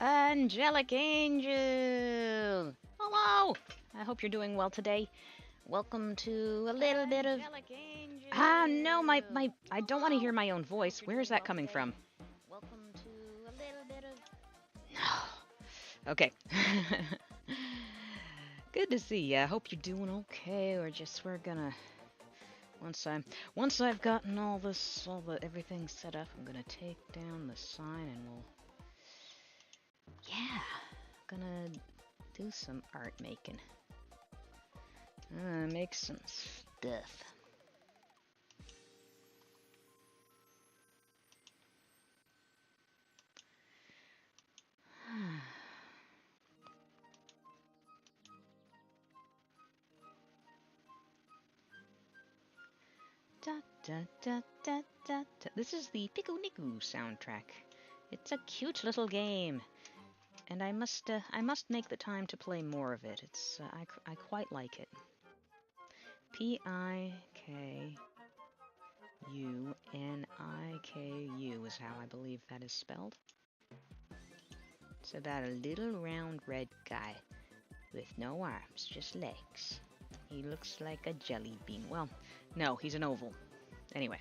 Angelic Angel! Hello! I hope you're doing well today. Welcome to a little bit of. Angelic Angel. Ah, no, I don't want to hear my own voice. Where is that coming from? Welcome to a little bit of. No. Okay. Good to see ya. I hope you're doing okay. We're gonna. Once I've gotten everything set up, I'm gonna take down the sign and yeah, gonna do some art making. Make some stuff. Da, da, da, da, da, da. This is the Piku Niku soundtrack. It's a cute little game, and I must make the time to play more of it. I quite like it. PikuNiku is how I believe that is spelled. It's about a little round red guy with no arms, just legs. He looks like a jelly bean. Well, no, he's an oval. Anyway,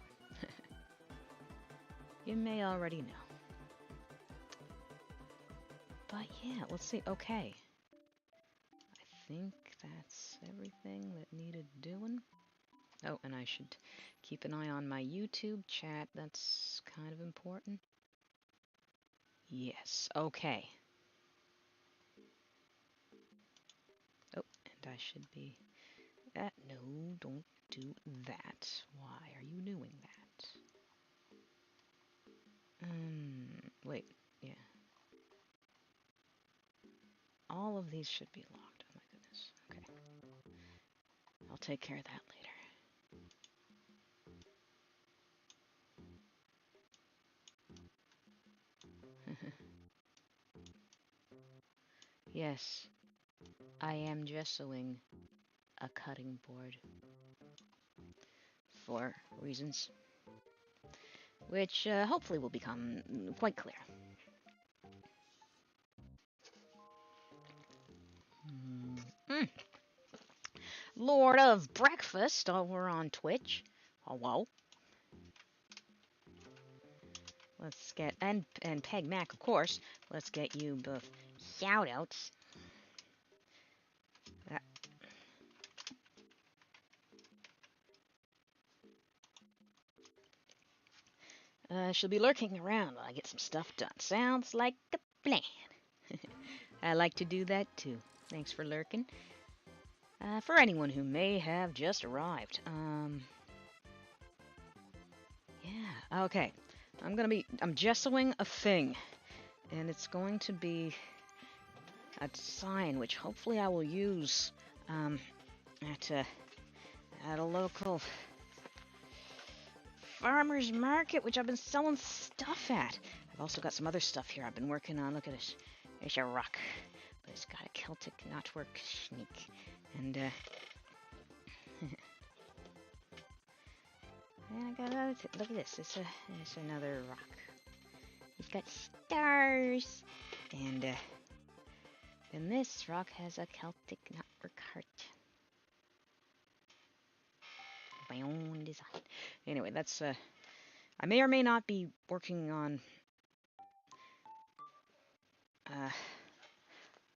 you may already know. But yeah, let's see. Okay. I think that's everything that needed doing. Oh, and I should keep an eye on my YouTube chat. That's kind of important. Yes, okay. Oh, and I should be... no, don't do that. Why are you doing that? Wait, yeah. All of these should be locked. Oh my goodness. Okay. I'll take care of that later. Yes, I am gessoing a cutting board for reasons which hopefully will become quite clear. Mm. Lord of Breakfast over on Twitch. Hello. Let's get and Peg Mac, of course. Let's get you both shoutouts. She'll be lurking around while I get some stuff done. Sounds like a plan. I like to do that too. Thanks for lurking. For anyone who may have just arrived, yeah, okay. I'm gessoing a thing, and it's going to be a sign which hopefully I will use, at a local farmer's market, which I've been selling stuff at. I've also got some other stuff here I've been working on. Look at this. There's a rock, but it's got a Celtic knotwork snake, and and I got other. Look at this. It's another rock. It's got stars, and then this rock has a Celtic knotwork heart. My own design. Anyway, that's I may or may not be working on uh,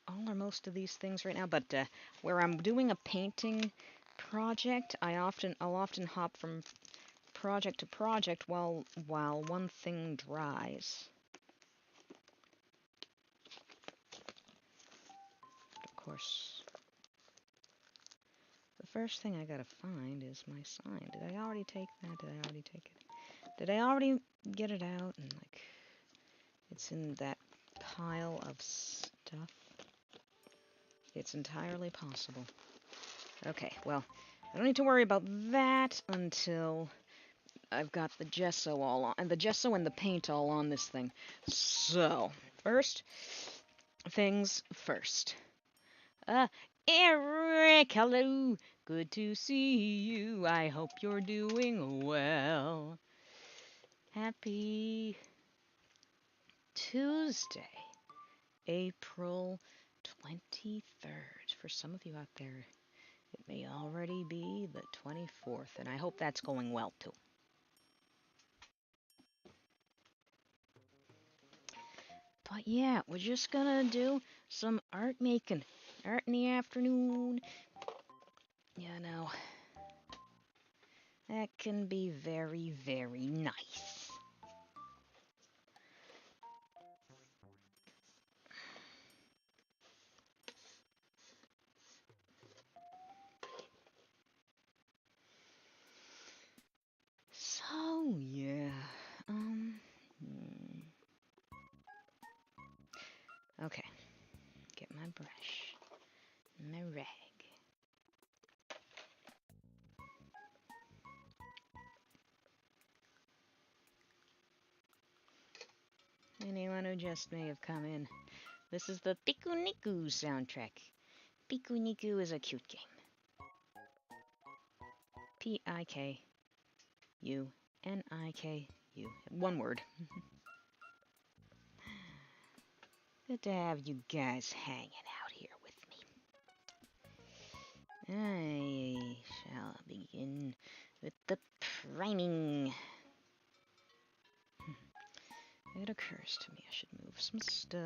all or most of these things right now, but where I'm doing a painting project, I'll often hop from project to project while one thing dries. But of course, the first thing I gotta find is my sign. Did I already take that? Did I already take it? Did I already get it out and like it's in that pile of stuff? It's entirely possible. Okay, well, I don't need to worry about that until I've got the gesso all on, and the gesso and the paint all on this thing. So, first things first. Eric, hello. Good to see you. I hope you're doing well. Happy Tuesday. April 23rd. For some of you out there, it may already be the 24th, and I hope that's going well too. But yeah, we're just gonna do some art making. Art in the afternoon. You know, that can be very, very nice. So, yeah. Hmm. Okay. Get my brush. My rag. Anyone who just may have come in, this is the Piku Niku soundtrack. Piku Niku is a cute game. P-I-K-U-N-I-K-U. One word. Good to have you guys hanging out here with me. I shall begin with the priming. It occurs to me I should move some stuff.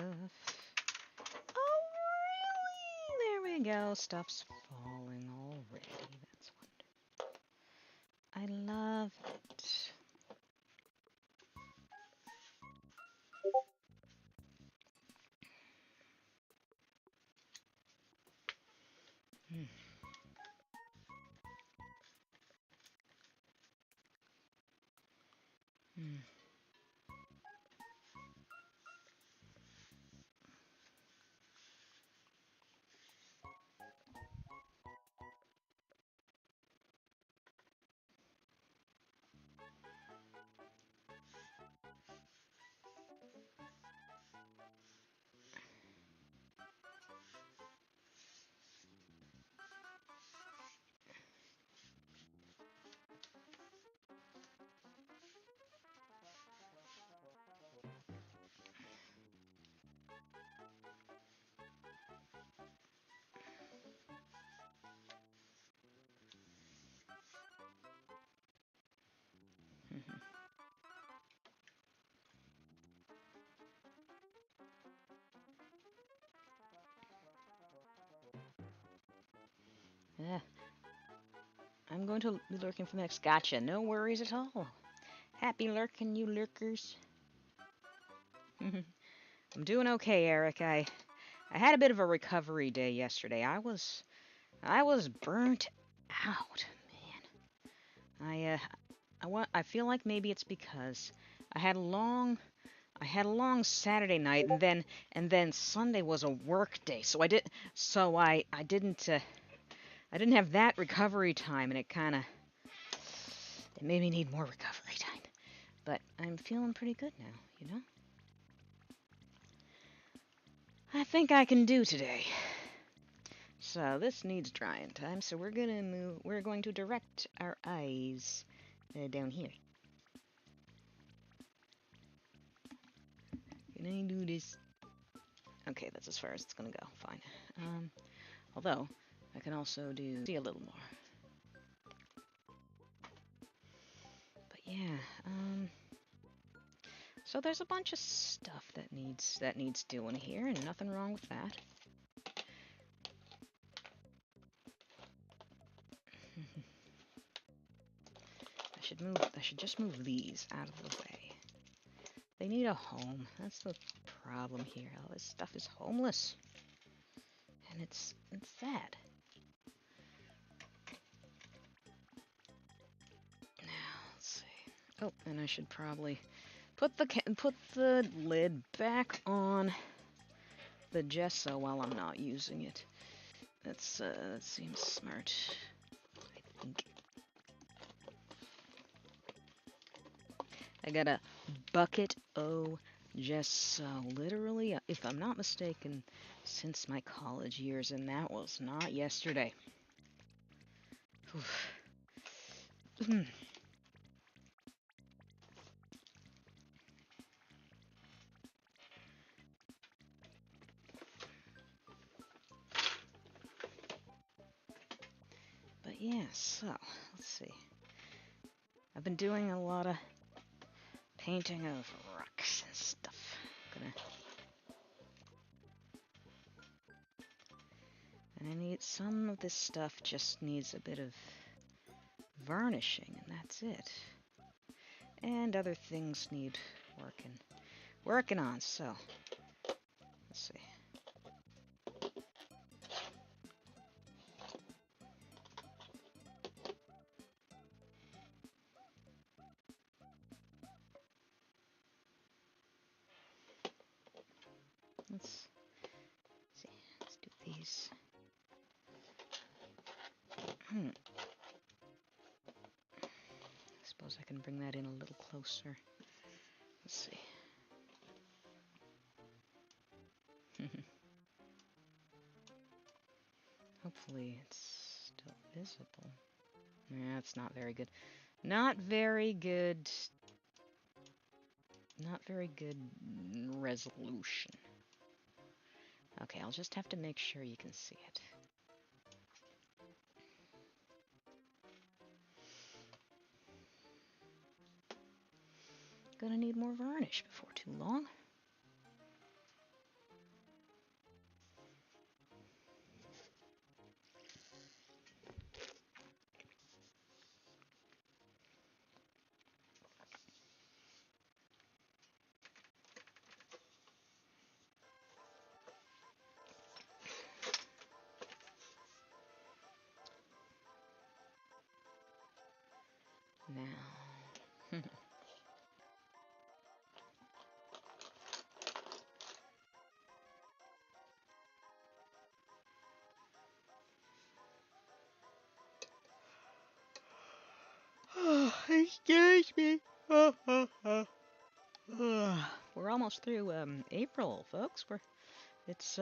Oh, really? There we go. Stuff's falling already. That's wonderful. I love it. Hmm. Hmm. Yeah. I'm going to be lurking for the next gotcha. No worries at all. Happy lurking, you lurkers. I'm doing okay, Eric. I had a bit of a recovery day yesterday. I was burnt out, man. I feel like maybe it's because I had a long Saturday night, and then Sunday was a work day. I didn't have that recovery time, and it made me need more recovery time. But I'm feeling pretty good now, you know? I think I can do today. So this needs drying time, so we're going to direct our eyes down here. Can I do this? Okay, that's as far as it's gonna go. Fine. Although, I can also see a little more. But yeah, so there's a bunch of stuff that needs doing here, and nothing wrong with that. I should just move these out of the way. They need a home. That's the problem here. All this stuff is homeless. And it's sad. Now, let's see. Oh, and I should probably put the lid back on the gesso while I'm not using it. That seems smart, I think. I got a bucket o' gesso, literally, if I'm not mistaken, since my college years, and that was not yesterday. Yeah, so, let's see. I've been doing a lot of painting of rocks and stuff. And I need, some of this stuff just needs a bit of varnishing, and that's it. And other things need working on, so, let's see. Let's see, let's do these. I suppose I can bring that in a little closer. Let's see. Hopefully it's still visible. Yeah, it's not very good. Not very good. Not very good resolution. Okay, I'll just have to make sure you can see it. Gonna need more varnish before too long. Now. Oh, excuse me. We're almost through April, folks. It's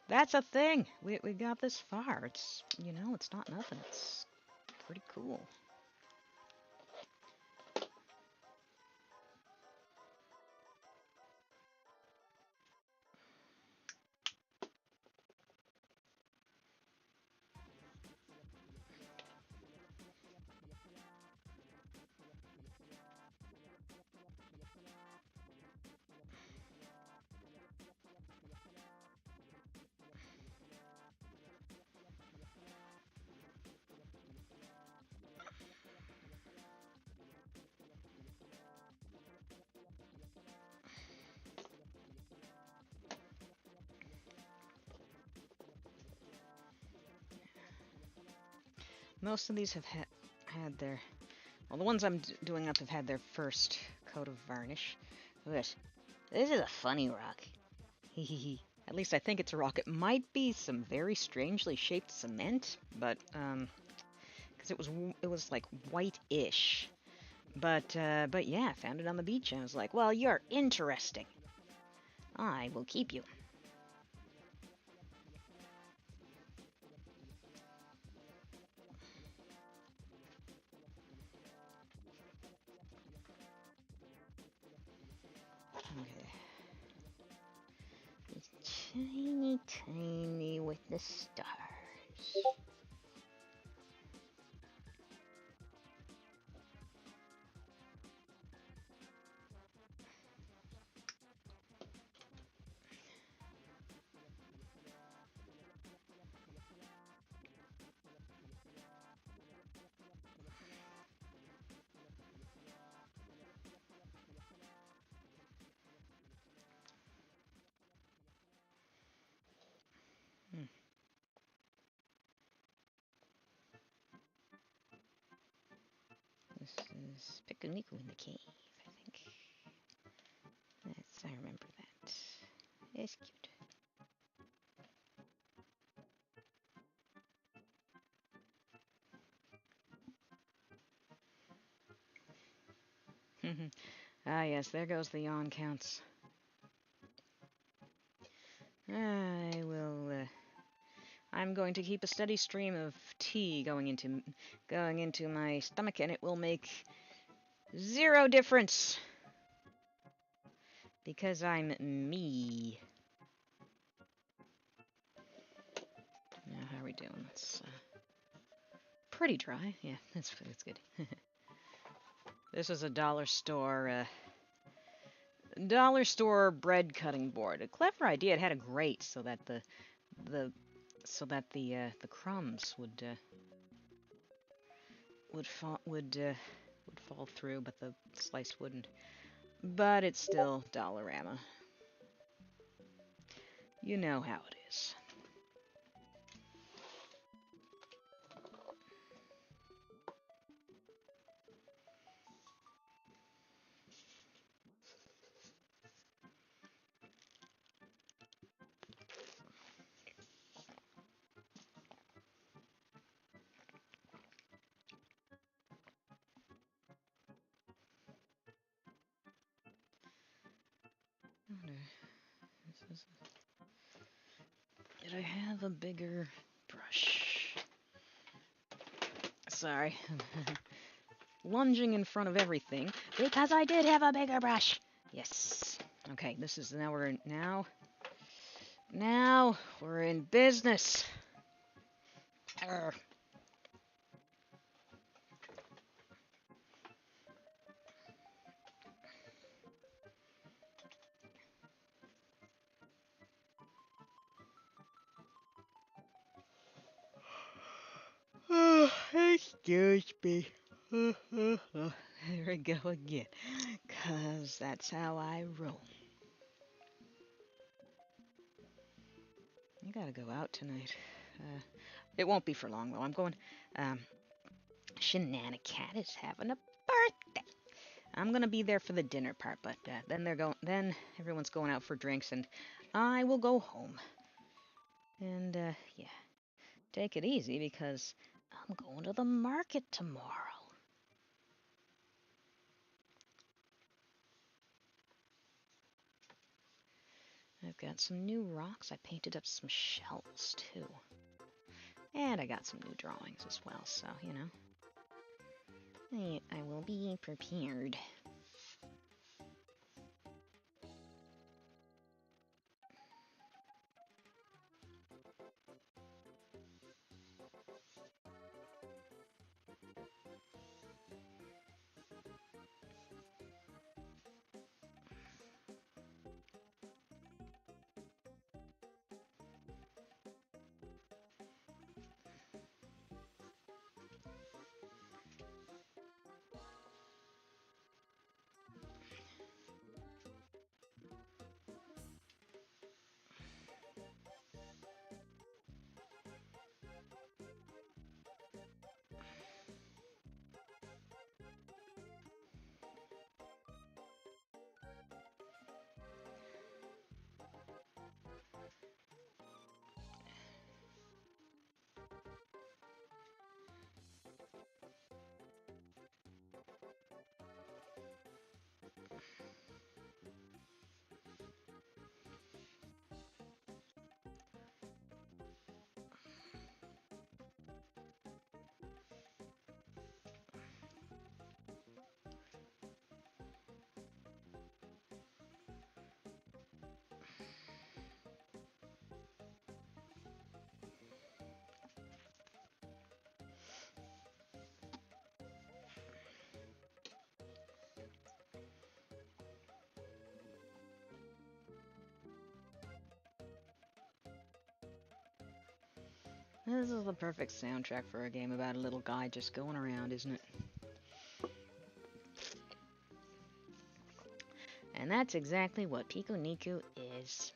that's a thing. We got this far. It's, you know, it's not nothing. It's pretty cool. Most of these have had their, well, the ones I'm doing up have had their first coat of varnish. Look at this. This is a funny rock. Hehehe. At least I think it's a rock. It might be some very strangely shaped cement, but because it was like white-ish. But yeah, I found it on the beach and I was like, well, you're interesting. I will keep you. Okay. It's tiny, tiny with the stars. This is Pikuniku in the cave, I think. Yes, I remember that. It's cute. Ah, yes, there goes the yawn counts. I will, I'm going to keep a steady stream of tea going into my stomach, and it will make zero difference. Because I'm me. Now, how are we doing? Let's, pretty dry. Yeah, that's good. This is a dollar store bread cutting board. A clever idea. It had a grate so that the the crumbs would fall through, but the slice wouldn't. But it's still Dollarama. You know how it is. Did I have a bigger brush? Sorry. Lunging in front of everything because I did have a bigger brush. Yes. Okay, this is now we're in business. Arr. Excuse me. Here we go again. 'Cause that's how I roll. I gotta go out tonight. It won't be for long though. I'm going. Shenanicat is having a birthday. I'm gonna be there for the dinner part, but then they're going. Then everyone's going out for drinks, and I will go home. And yeah, take it easy because I'm going to the market tomorrow. I've got some new rocks. I painted up some shells too. And I got some new drawings as well, so, you know. I will be prepared. This is the perfect soundtrack for a game about a little guy just going around, isn't it? And that's exactly what Pikuniku is.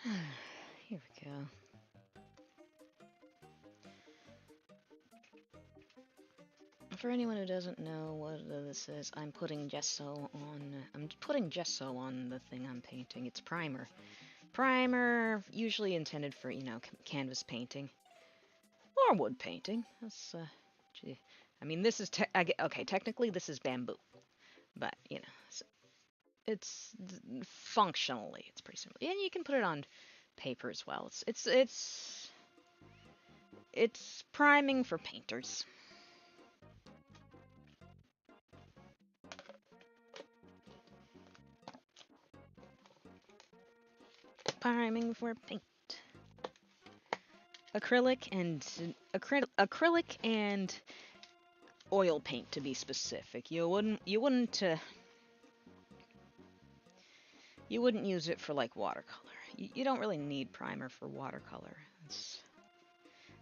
Here we go. For anyone who doesn't know what this is, I'm putting gesso on the thing I'm painting. It's primer. Primer, usually intended for, canvas painting. Or wood painting. That's, gee. I mean, this is, okay, technically this is bamboo. But, it's functionally, it's pretty simple. And you can put it on paper as well. It's priming for painters. Priming for paint. Acrylic and oil paint, to be specific. You wouldn't use it for like watercolor. You don't really need primer for watercolor. It's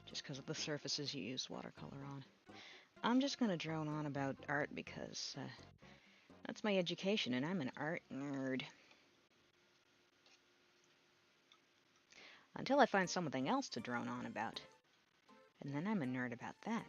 just because of the surfaces you use watercolor on. I'm just gonna drone on about art because that's my education, and I'm an art nerd. Until I find something else to drone on about, and then I'm a nerd about that.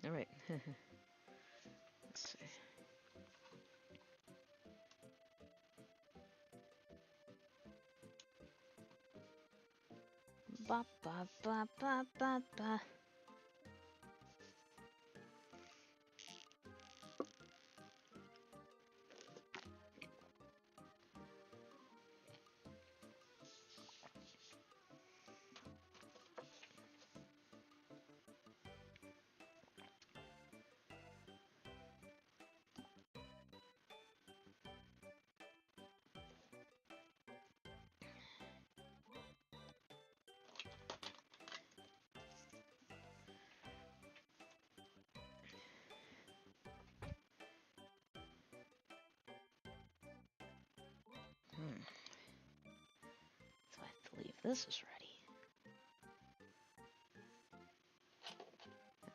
All right. Let's see. Ba ba ba ba ba ba. So I believe this is ready.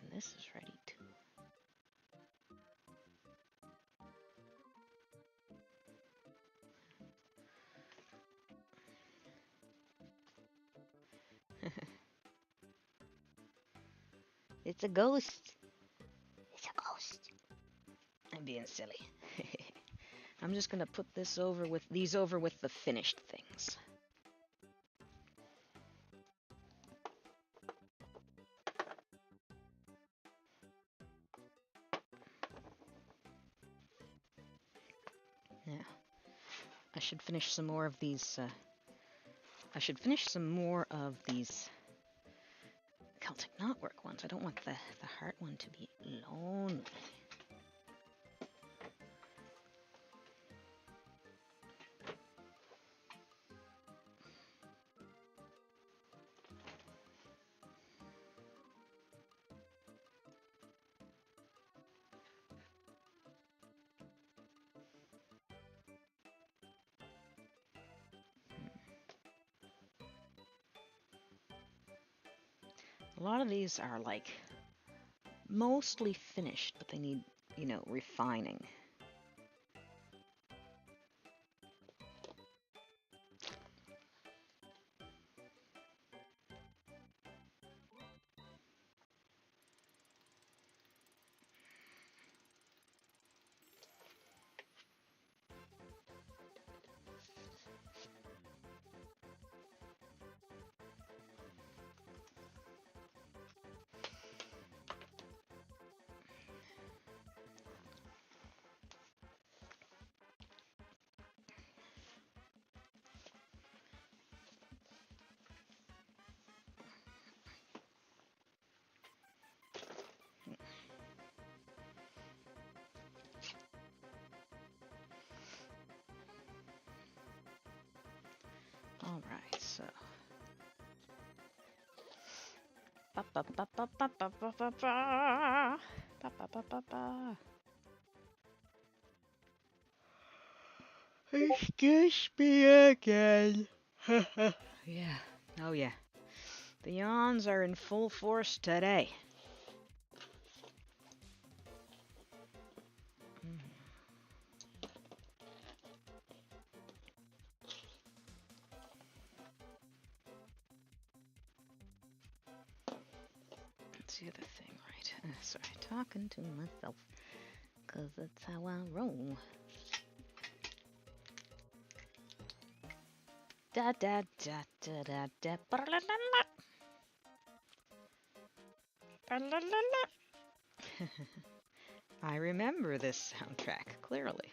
And this is ready too. It's a ghost. It's a ghost. I'm being silly. I'm just gonna put these over with the finished things. Yeah. I should finish some more of these. I should finish some more of these Celtic knotwork ones. I don't want the heart one to be lonely. A lot of these are like mostly finished, but they need, refining. Alright, so. Excuse me again. Yeah. Oh, yeah. The yawns are in full force today. That's the other thing, right? Sorry, talking to myself. Cause that's how I roll. Da da da da da da. I remember this soundtrack clearly.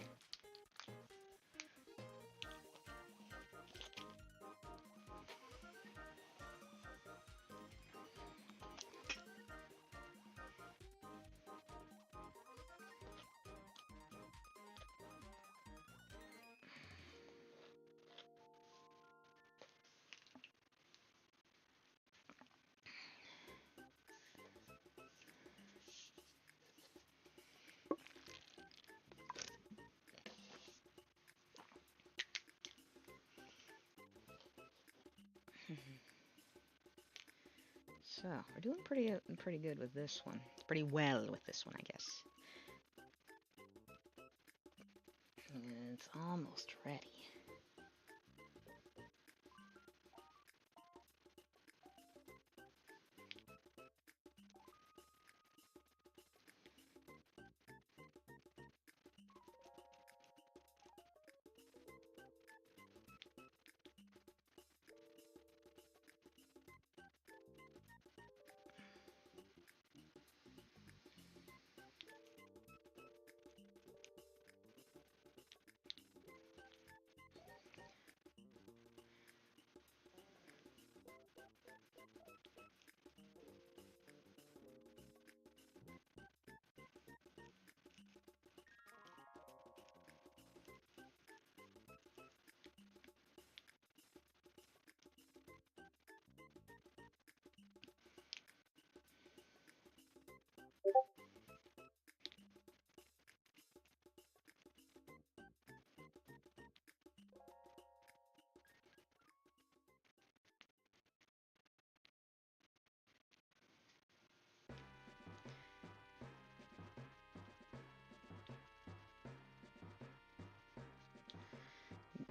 So, we're doing pretty good with this one. Pretty well with this one, I guess. It's almost ready.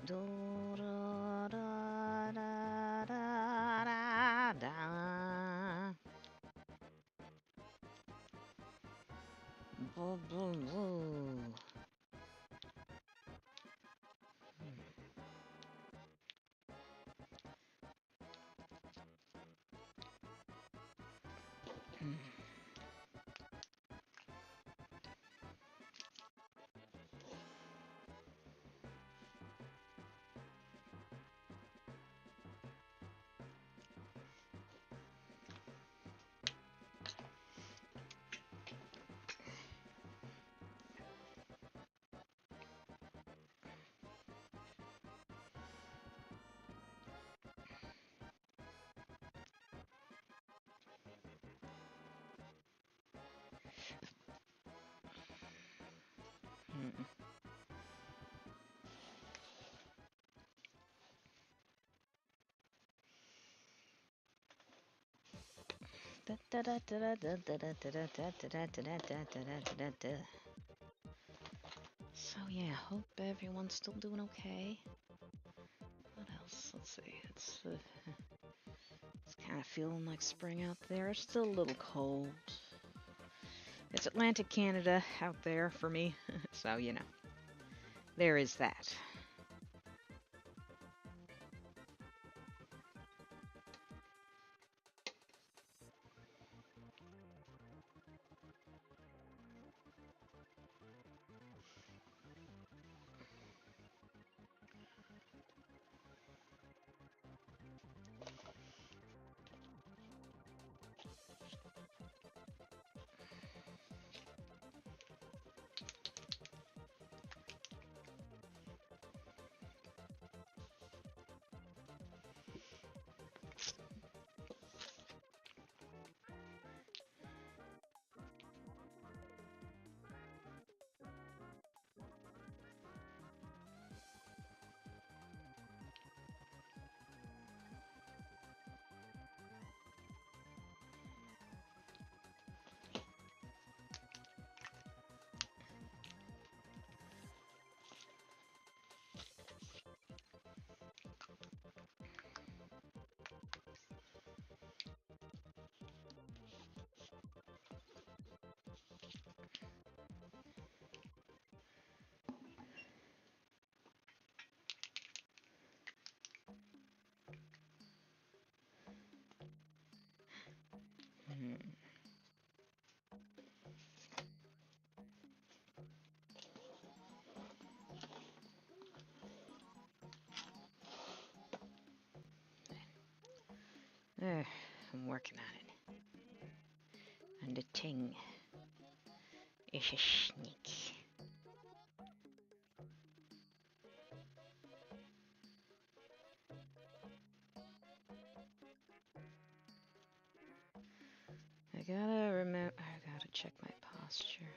Do da da da da da. Boo boo boo. So yeah, hope everyone's still doing okay. What else? Let's see. It's kind of feeling like spring out there. It's still a little cold. It's Atlantic Canada out there for me, so you know, there is that. working on it. And the thing is a snake. I gotta check my posture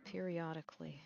periodically.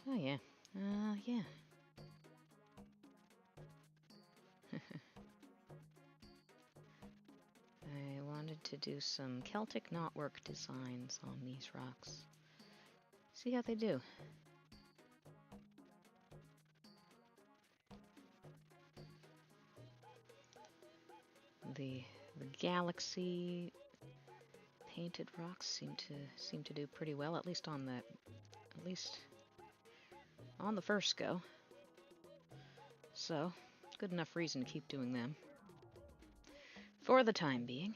So yeah, yeah. I wanted to do some Celtic knotwork designs on these rocks. See how they do. The galaxy painted rocks seem to do pretty well, at least on the first go. So, good enough reason to keep doing them. For the time being.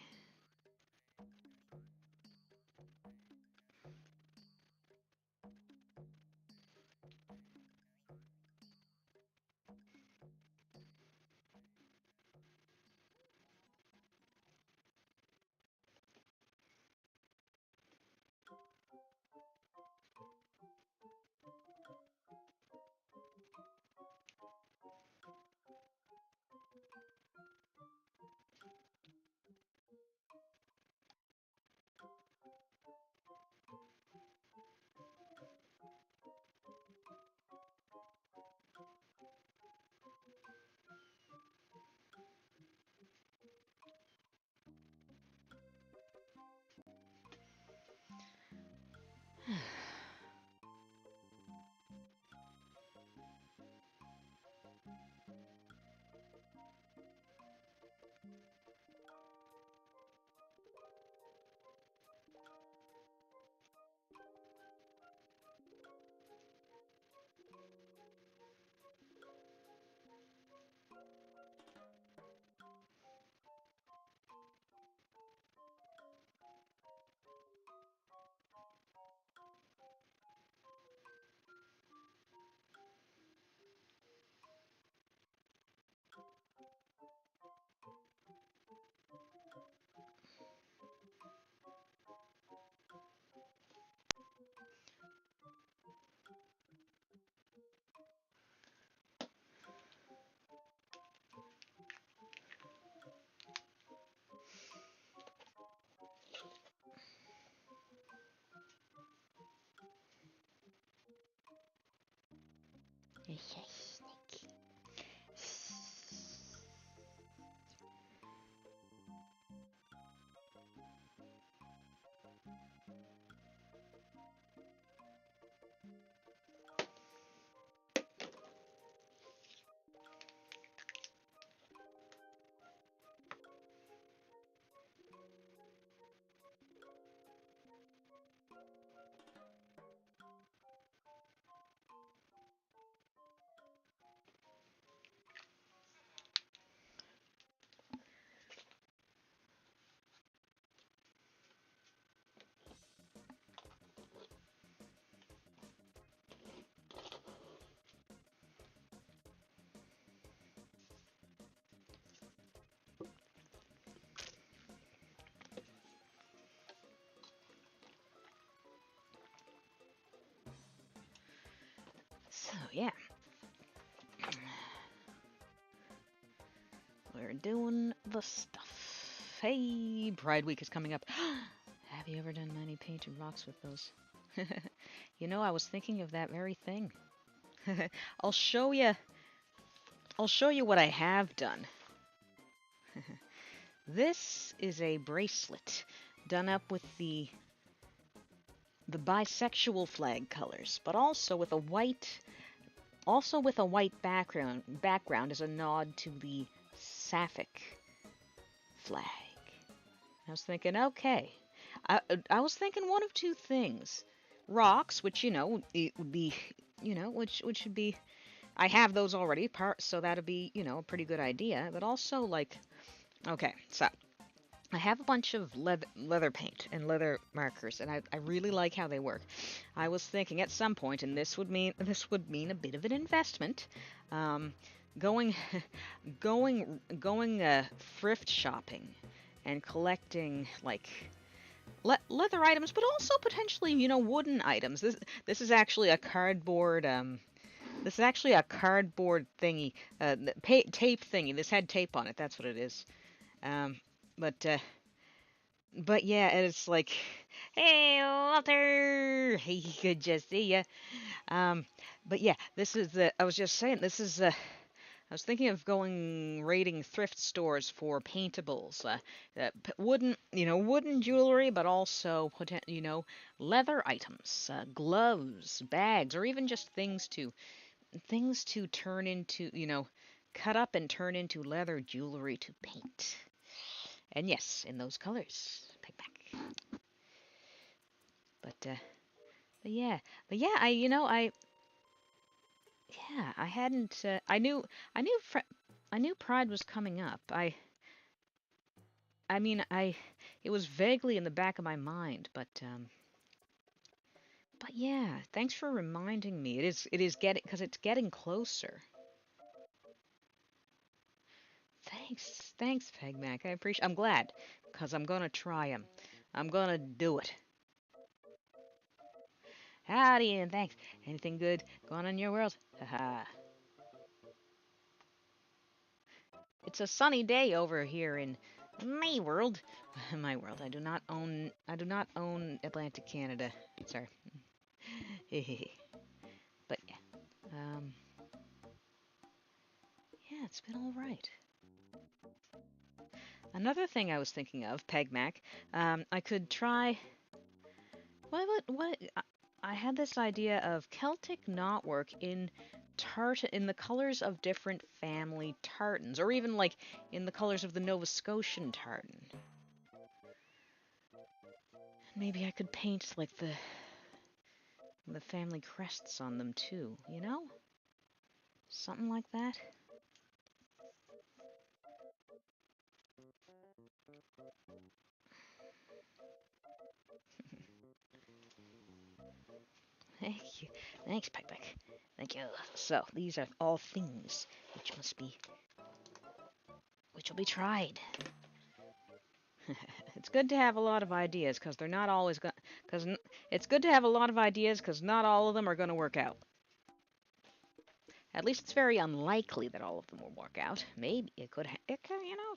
Yes. So yeah, we're doing the stuff. Hey, Pride Week is coming up. Have you ever done many painted rocks with those? You know, I was thinking of that very thing. I'll show you. I'll show you what I have done. This is a bracelet done up with the bisexual flag colors, but also with a white background as a nod to the sapphic flag. I was thinking, okay, I was thinking one of two things: rocks, which it would be, which should be. I have those already, so that'd be a pretty good idea. But also like, okay, so I have a bunch of leather paint and leather markers, and I really like how they work. I was thinking at some point, and this would mean a bit of an investment, going going thrift shopping and collecting like leather items, but also potentially wooden items. This is actually a cardboard this is actually a cardboard thingy, tape thingy. This had tape on it. That's what it is. Um, but uh, but yeah, it's like, hey Walter, hey, good to see ya. Um, but yeah, this is the. I was just saying, this is. I was thinking of going raiding thrift stores for paintables, wooden jewelry, but also leather items, gloves, bags, or even just things to turn into, cut up and turn into leather jewelry to paint. And yes, in those colors. Back. But but yeah, I hadn't. I knew, I knew Pride was coming up. I mean, it was vaguely in the back of my mind, but yeah, thanks for reminding me. It is getting, because it's getting closer. Thanks, Pegmac. I appreciate. I'm glad, because I'm gonna try 'em. I'm gonna do it. Howdy and thanks. Anything good going on in your world? Haha. It's a sunny day over here in my world. My world. I do not own Atlantic Canada. Sorry. But yeah. Yeah, it's been all right. Another thing I was thinking of, Pegmac, I could try. What? I had this idea of Celtic knotwork in the colors of different family tartans, or even like in the colors of the Nova Scotian tartan. Maybe I could paint like the family crests on them too, Something like that. Thank you. Thanks, Pegback. Thank you. So, these are all things which will be tried. It's good to have a lot of ideas, because they're not always going. It's good to have a lot of ideas, because not all of them are going to work out. At least it's very unlikely that all of them will work out. Maybe it could.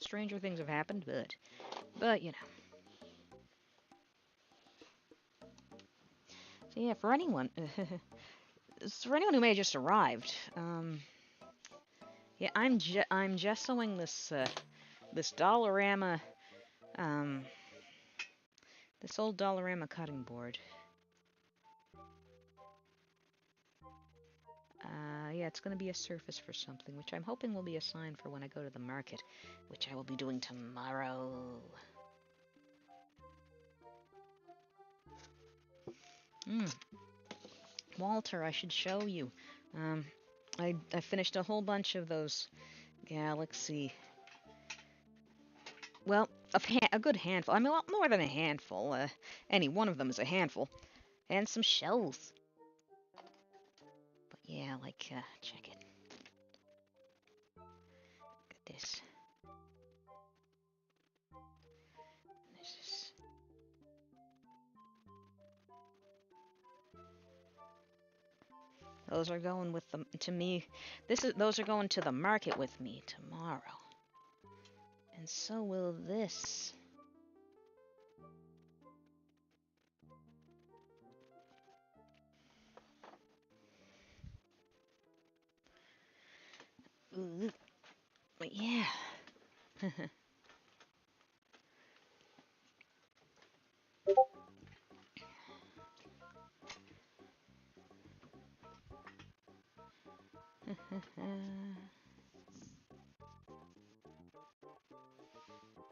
Stranger things have happened, but. So yeah, for anyone, who may have just arrived, yeah, I'm gessoing this Dollarama, um, this old Dollarama cutting board. Yeah, it's going to be a surface for something, which I'm hoping will be a sign for when I go to the market, which I will be doing tomorrow. Walter, I should show you. I finished a whole bunch of those Galaxy. Well, a good handful. I mean, well, more than a handful. Any one of them is a handful. And some shells. But yeah, check it. Look at this. This is... Those are going with them to me. Those are going to the market with me tomorrow. And so will this. Ooh, but yeah.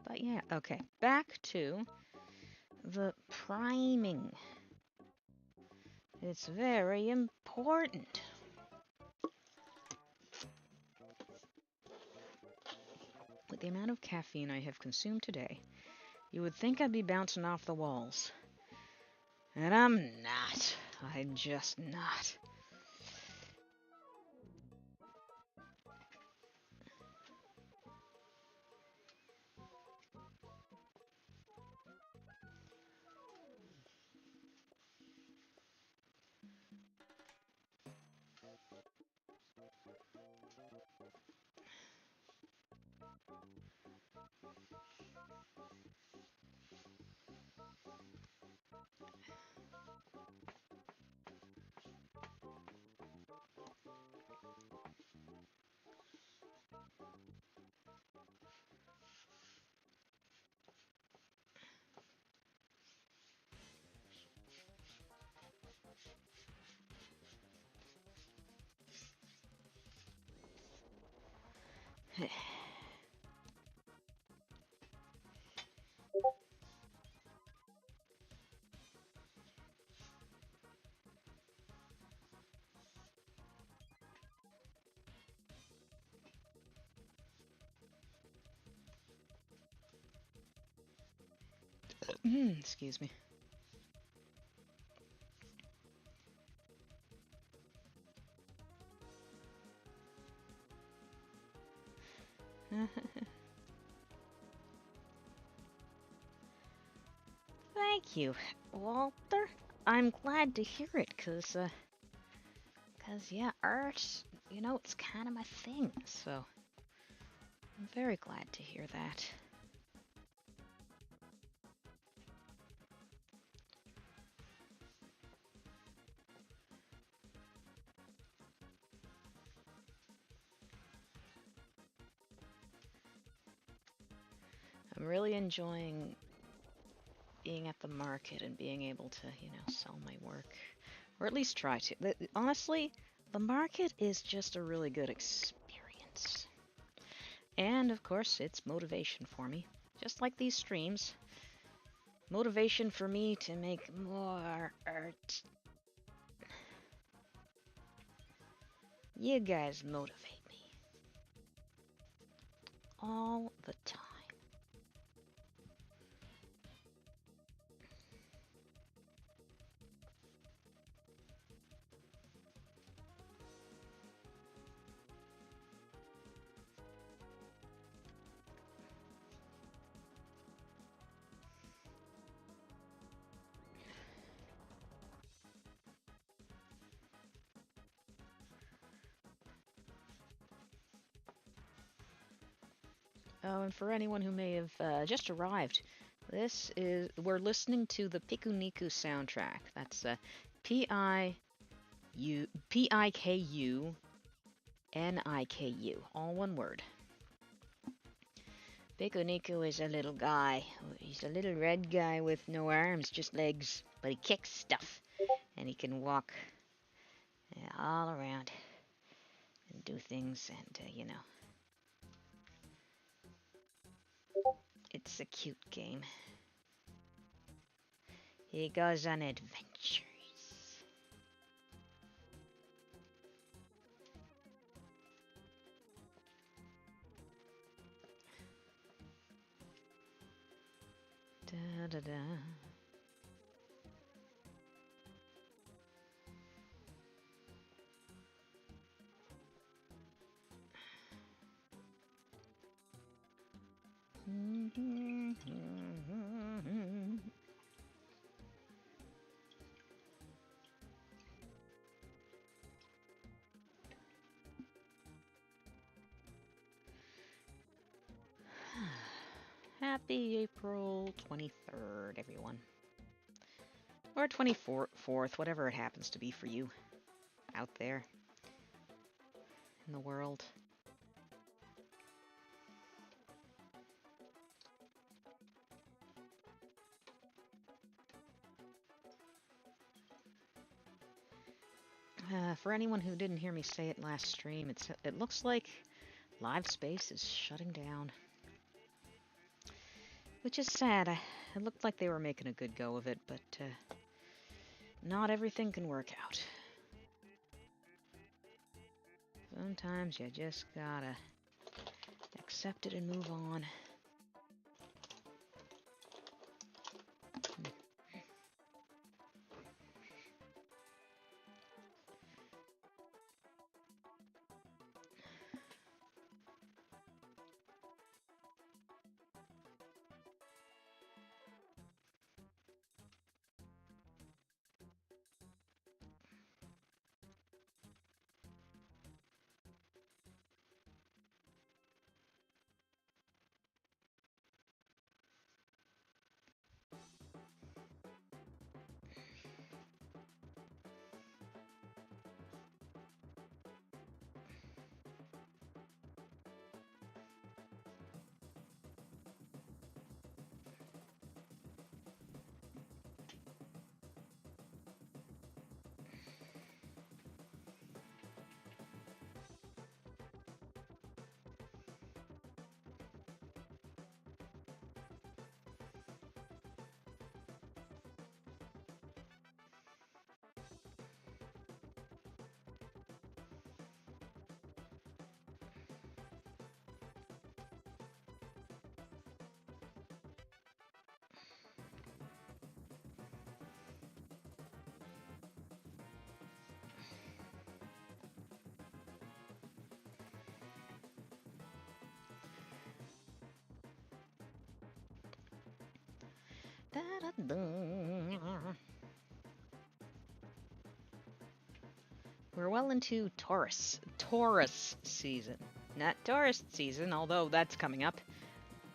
But yeah, okay. Back to the priming. It's very important. With the amount of caffeine I have consumed today, you would think I'd be bouncing off the walls. And I'm not. I'm just not. Excuse me. Thank you, Walter. I'm glad to hear it, yeah, art, it's kind of my thing, so I'm very glad to hear that. I'm really enjoying being at the market and being able to, sell my work. Or at least try to. Honestly, the market is just a really good experience. And, of course, it's motivation for me. Just like these streams. Motivation for me to make more art. You guys motivate me. All the time. Oh, and for anyone who may have just arrived, we're listening to the Pikuniku soundtrack. That's Pikuniku, all one word. Pikuniku is a little guy. He's a little red guy with no arms, just legs, but he kicks stuff, and he can walk all around and do things, and it's a cute game. He goes on adventures. Da da da. Happy April 23rd, everyone. Or 24th, whatever it happens to be for you out there in the world. For anyone who didn't hear me say it last stream, it looks like Live Space is shutting down. Which is sad. It looked like they were making a good go of it, but not everything can work out. Sometimes you just gotta accept it and move on. We're well into Taurus season. Not tourist season, although that's coming up.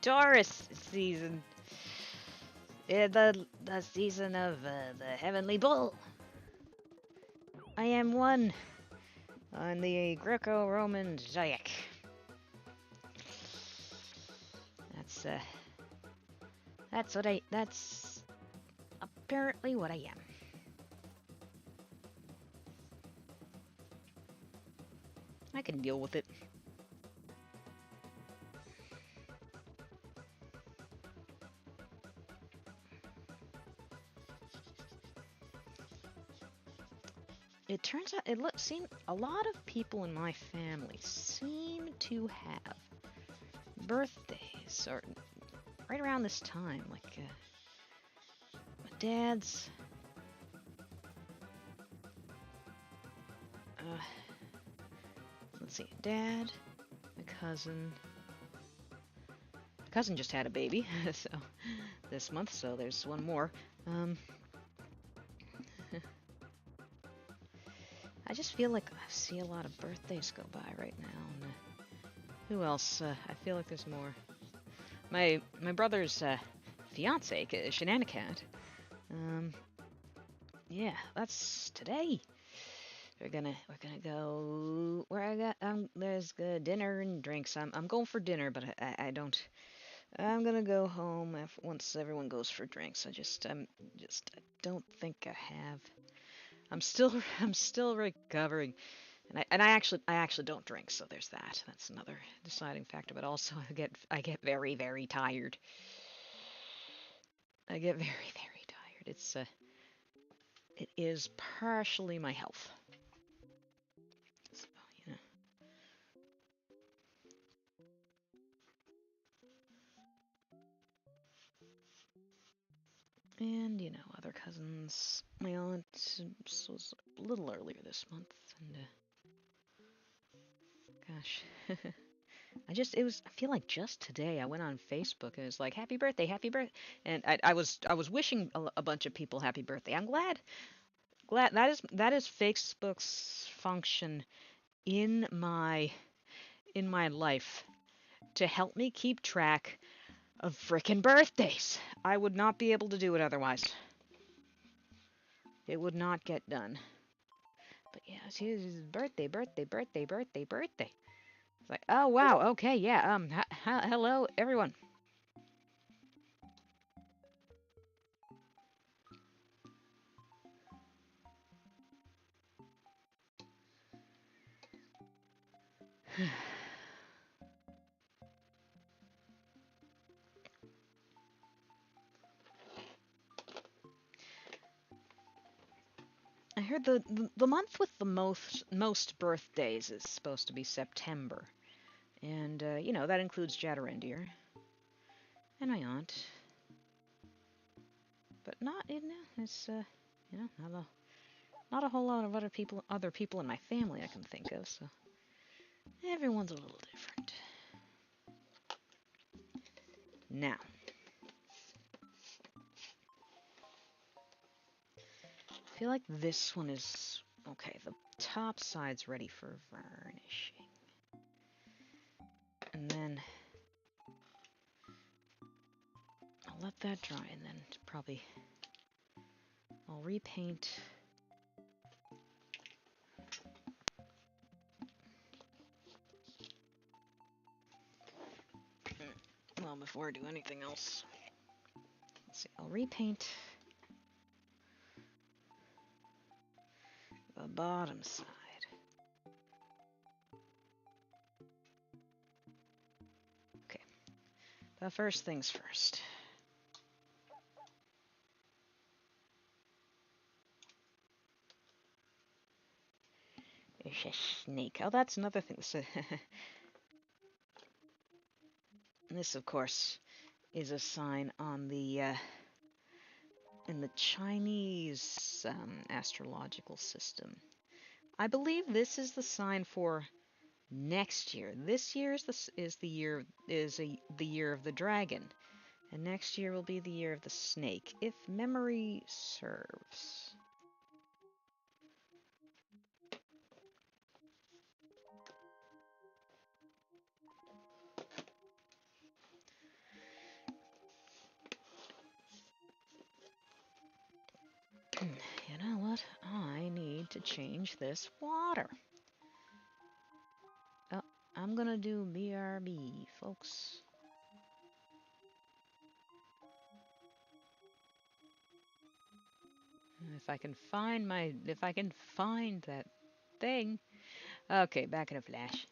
Taurus season. The season of the Heavenly Bull. I am one on the Greco-Roman zodiac. That's apparently what I am. I can deal with it. It turns out a lot of people in my family seem to have birthdays or right around this time, like my dad's. Let's see, Dad, my cousin. My cousin just had a baby, so this month. So there's one more. I just feel like I see a lot of birthdays go by right now. And, who else? I feel like there's more. My brother's fiance, Shenanicat. Yeah, that's today. We're gonna go where I got there's dinner and drinks. I'm going for dinner, but I don't. I'm gonna go home once everyone goes for drinks. I don't think I have. I'm still recovering, and I actually don't drink, so there's that. That's another deciding factor. But also I get very, very tired. I get very, very tired. It is partially my health. So, you know. And, other cousins. My aunt was a little earlier this month, and, gosh. I feel like just today I went on Facebook and it was like, happy birthday, and I was wishing a bunch of people happy birthday. I'm glad that is Facebook's function in my life to help me keep track of frickin' birthdays. I would not be able to do it otherwise. It would not get done. But yeah, it's his birthday. It's like, oh wow, okay, yeah. Hello everyone. I heard the month with the most birthdays is supposed to be September, and you know that includes Jadarendir and my aunt, but not it's not a whole lot of other people in my family I can think of, so everyone's a little different. Now, I feel like this one is okay. The top side's ready for varnishing, and then I'll let that dry, and then probably I'll repaint. Well, before I do anything else, let's see. I'll repaint the bottom side. Okay. But first things first. There's a snake. Oh, that's another thing. This, of course, is a sign on the in the Chinese astrological system. I believe this is the sign for next year. This year is the year of the dragon, and next year will be the year of the snake, if memory serves. You know what? I need to change this water. Oh, I'm gonna do BRB, folks. If I can find that thing. Okay, back in a flash.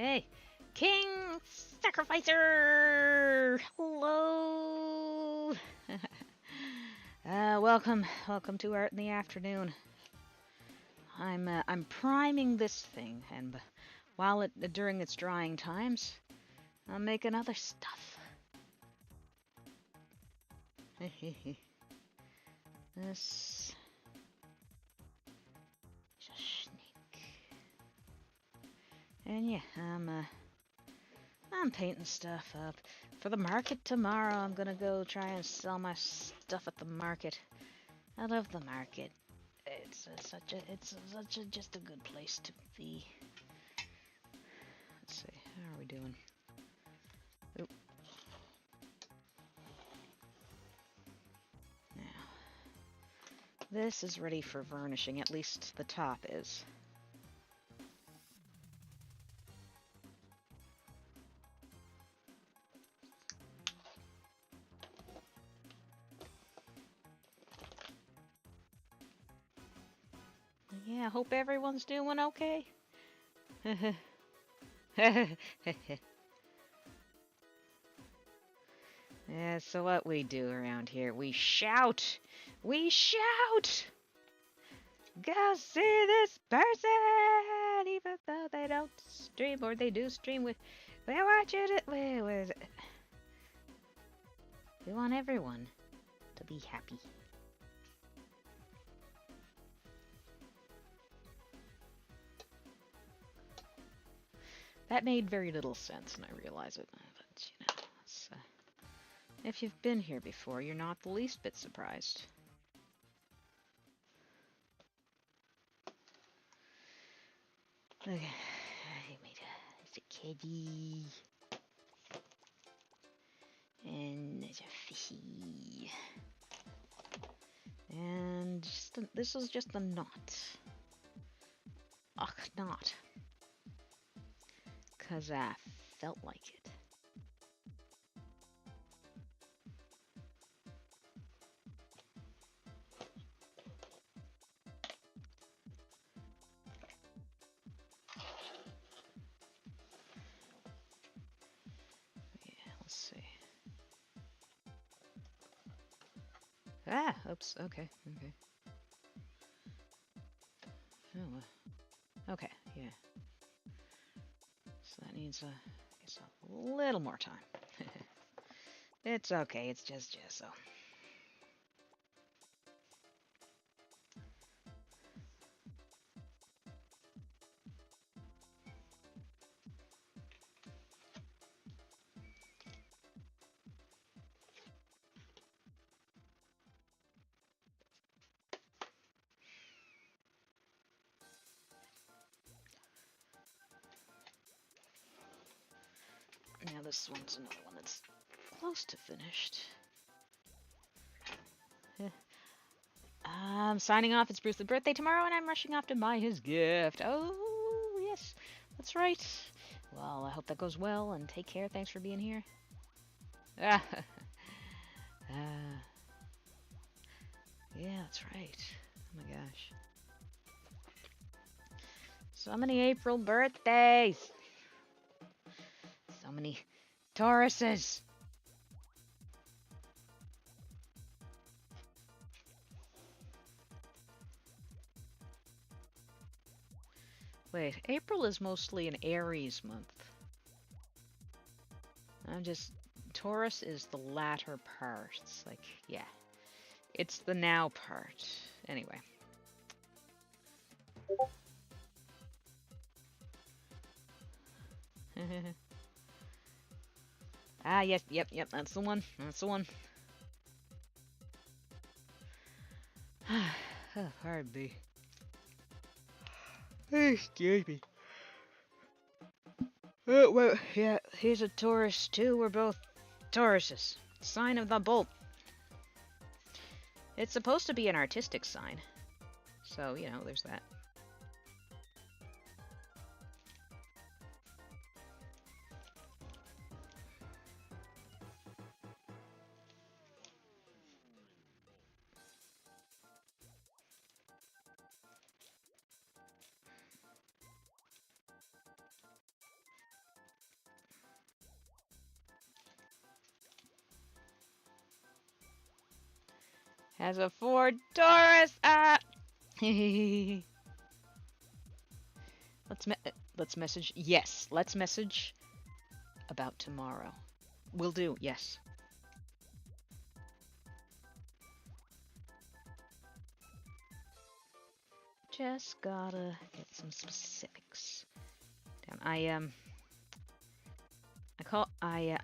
Hey, King Sacrificer! Hello! welcome to Art in the Afternoon. I'm priming this thing, and while during its drying times, I'm making other stuff. This is a snake, and yeah, I'm painting stuff up for the market tomorrow. I'm gonna go try and sell my stuff at the market. I love the market. It's such a just a good place to be. Let's see, how are we doing? Oop. Now, this is ready for vernishing. At least the top is. Yeah, hope everyone's doing okay. Yeah, so what we do around here, we shout! We shout! Go see this person! Even though they don't stream, or they do stream with... We want you to... We want everyone to be happy. That made very little sense, and I realize it. But, you know, it's, if you've been here before, you're not the least bit surprised. Okay, I made a kitty. And there's a fishy. And this is just a knot. Ach, knot. 'Cause I felt like it. Yeah, let's see. Ah, oops, okay. Oh, okay, yeah. So that needs I guess a little more time. It's okay, it's just gesso. Now this one's another one that's close to finished. I'm signing off. It's Bruce's birthday tomorrow, and I'm rushing off to buy his gift. Oh, yes, that's right. Well, I hope that goes well, and take care. Thanks for being here. Yeah, that's right. Oh my gosh. So many April birthdays. So many Tauruses. Wait, April is mostly an Aries month. Taurus is the latter part. It's like, yeah. It's the now part. Anyway. Ah, yes, yep, that's the one. That's the one. Pardon me. Excuse me. Well, yeah, he's a Taurus too. We're both Tauruses. Sign of the bolt. It's supposed to be an artistic sign. So, you know, there's that. Has a Ford Taurus. Ah. Let's message. Yes, let's message about tomorrow. Will do. Yes. Just gotta get some specifics down. I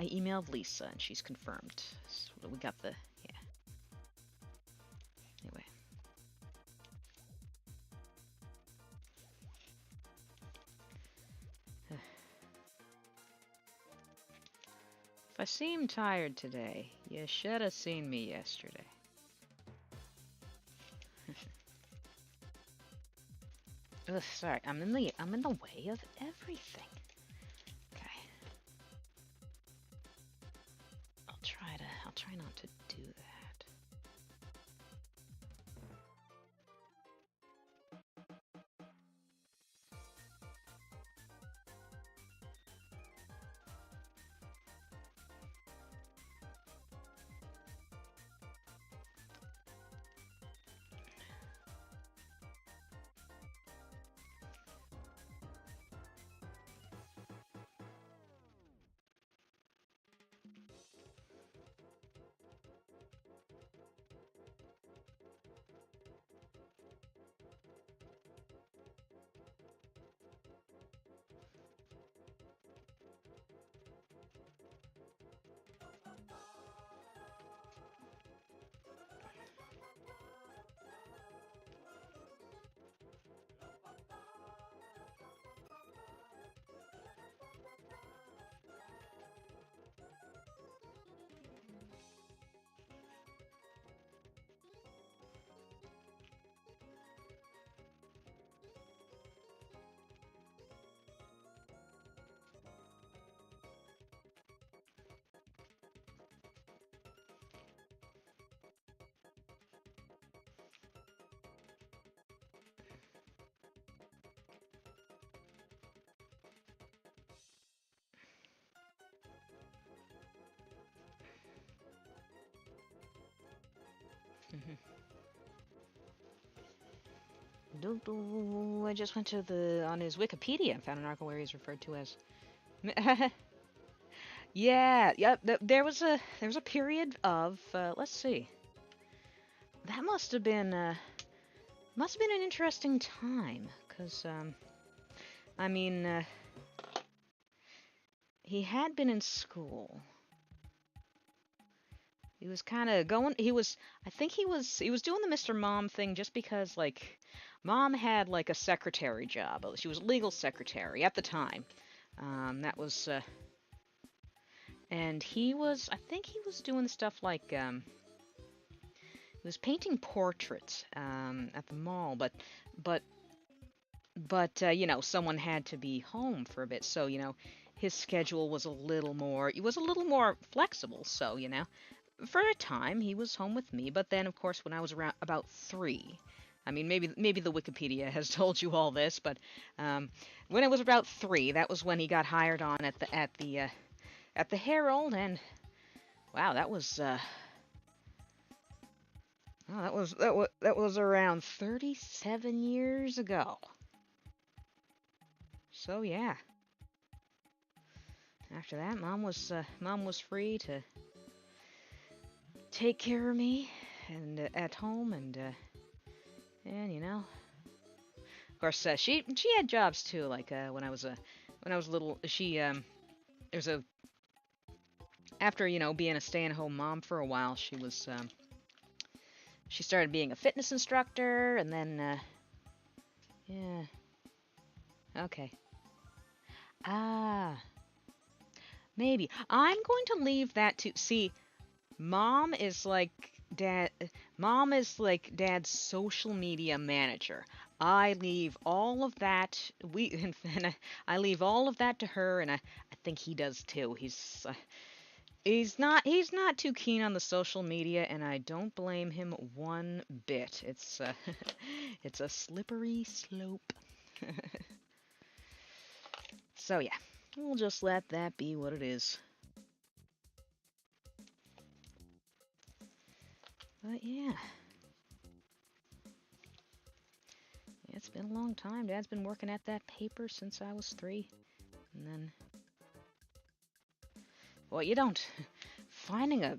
emailed Lisa and she's confirmed. So we got the yeah. Anyway. If I seem tired today, you should have seen me yesterday. Ugh, sorry, I'm in the way of everything. Okay. I'll try not to do that. I just went to on his Wikipedia and found an article where he's referred to as. Yeah, yep. There was a period of let's see. That must have been an interesting time, cause I mean he had been in school. He was kind of going. I think he was doing the Mr. Mom thing just because like, Mom had like a secretary job. She was legal secretary at the time. That was and I think he was doing stuff like he was painting portraits at the mall, but someone had to be home for a bit, so his schedule was a little more. It was a little more flexible, so for a time he was home with me. But then, of course, when I was around about 3. I mean, maybe the Wikipedia has told you all this, but when I was about 3, that was when he got hired on at the Herald, and wow, that was around 37 years ago. So yeah. After that, mom was free to take care of me and at home, and of course she had jobs too. Like when I was little, there's a after being a stay-at-home mom for a while, she started being a fitness instructor, and then yeah. Okay. Ah, maybe. I'm going to leave that to see. Mom is like dad. Mom is like dad's social media manager. I leave all of that. And I leave all of that to her, and I think he does too. He's not too keen on the social media, and I don't blame him one bit. It's it's a slippery slope. So yeah, we'll just let that be what it is. But yeah. It's been a long time. Dad's been working at that paper since I was 3. And then... Well, you don't... Finding a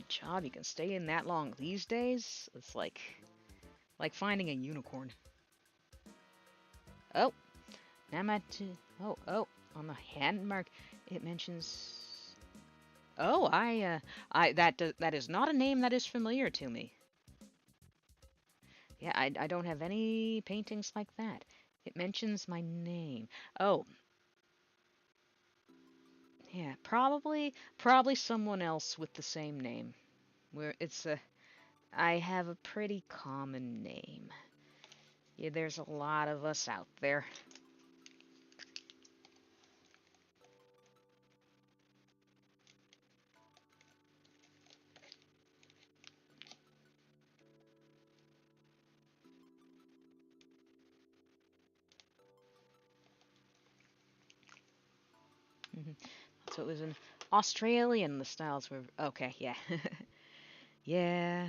job you can stay in that long these days, it's like finding a unicorn. Oh, now I'm at... Oh, on the hand mark, it mentions... Oh, that is not a name that is familiar to me. Yeah, I don't have any paintings like that. It mentions my name. Oh. Yeah, probably someone else with the same name. Where it's a... I have a pretty common name. Yeah, there's a lot of us out there. So it was an Australian. The styles were okay. Yeah, yeah.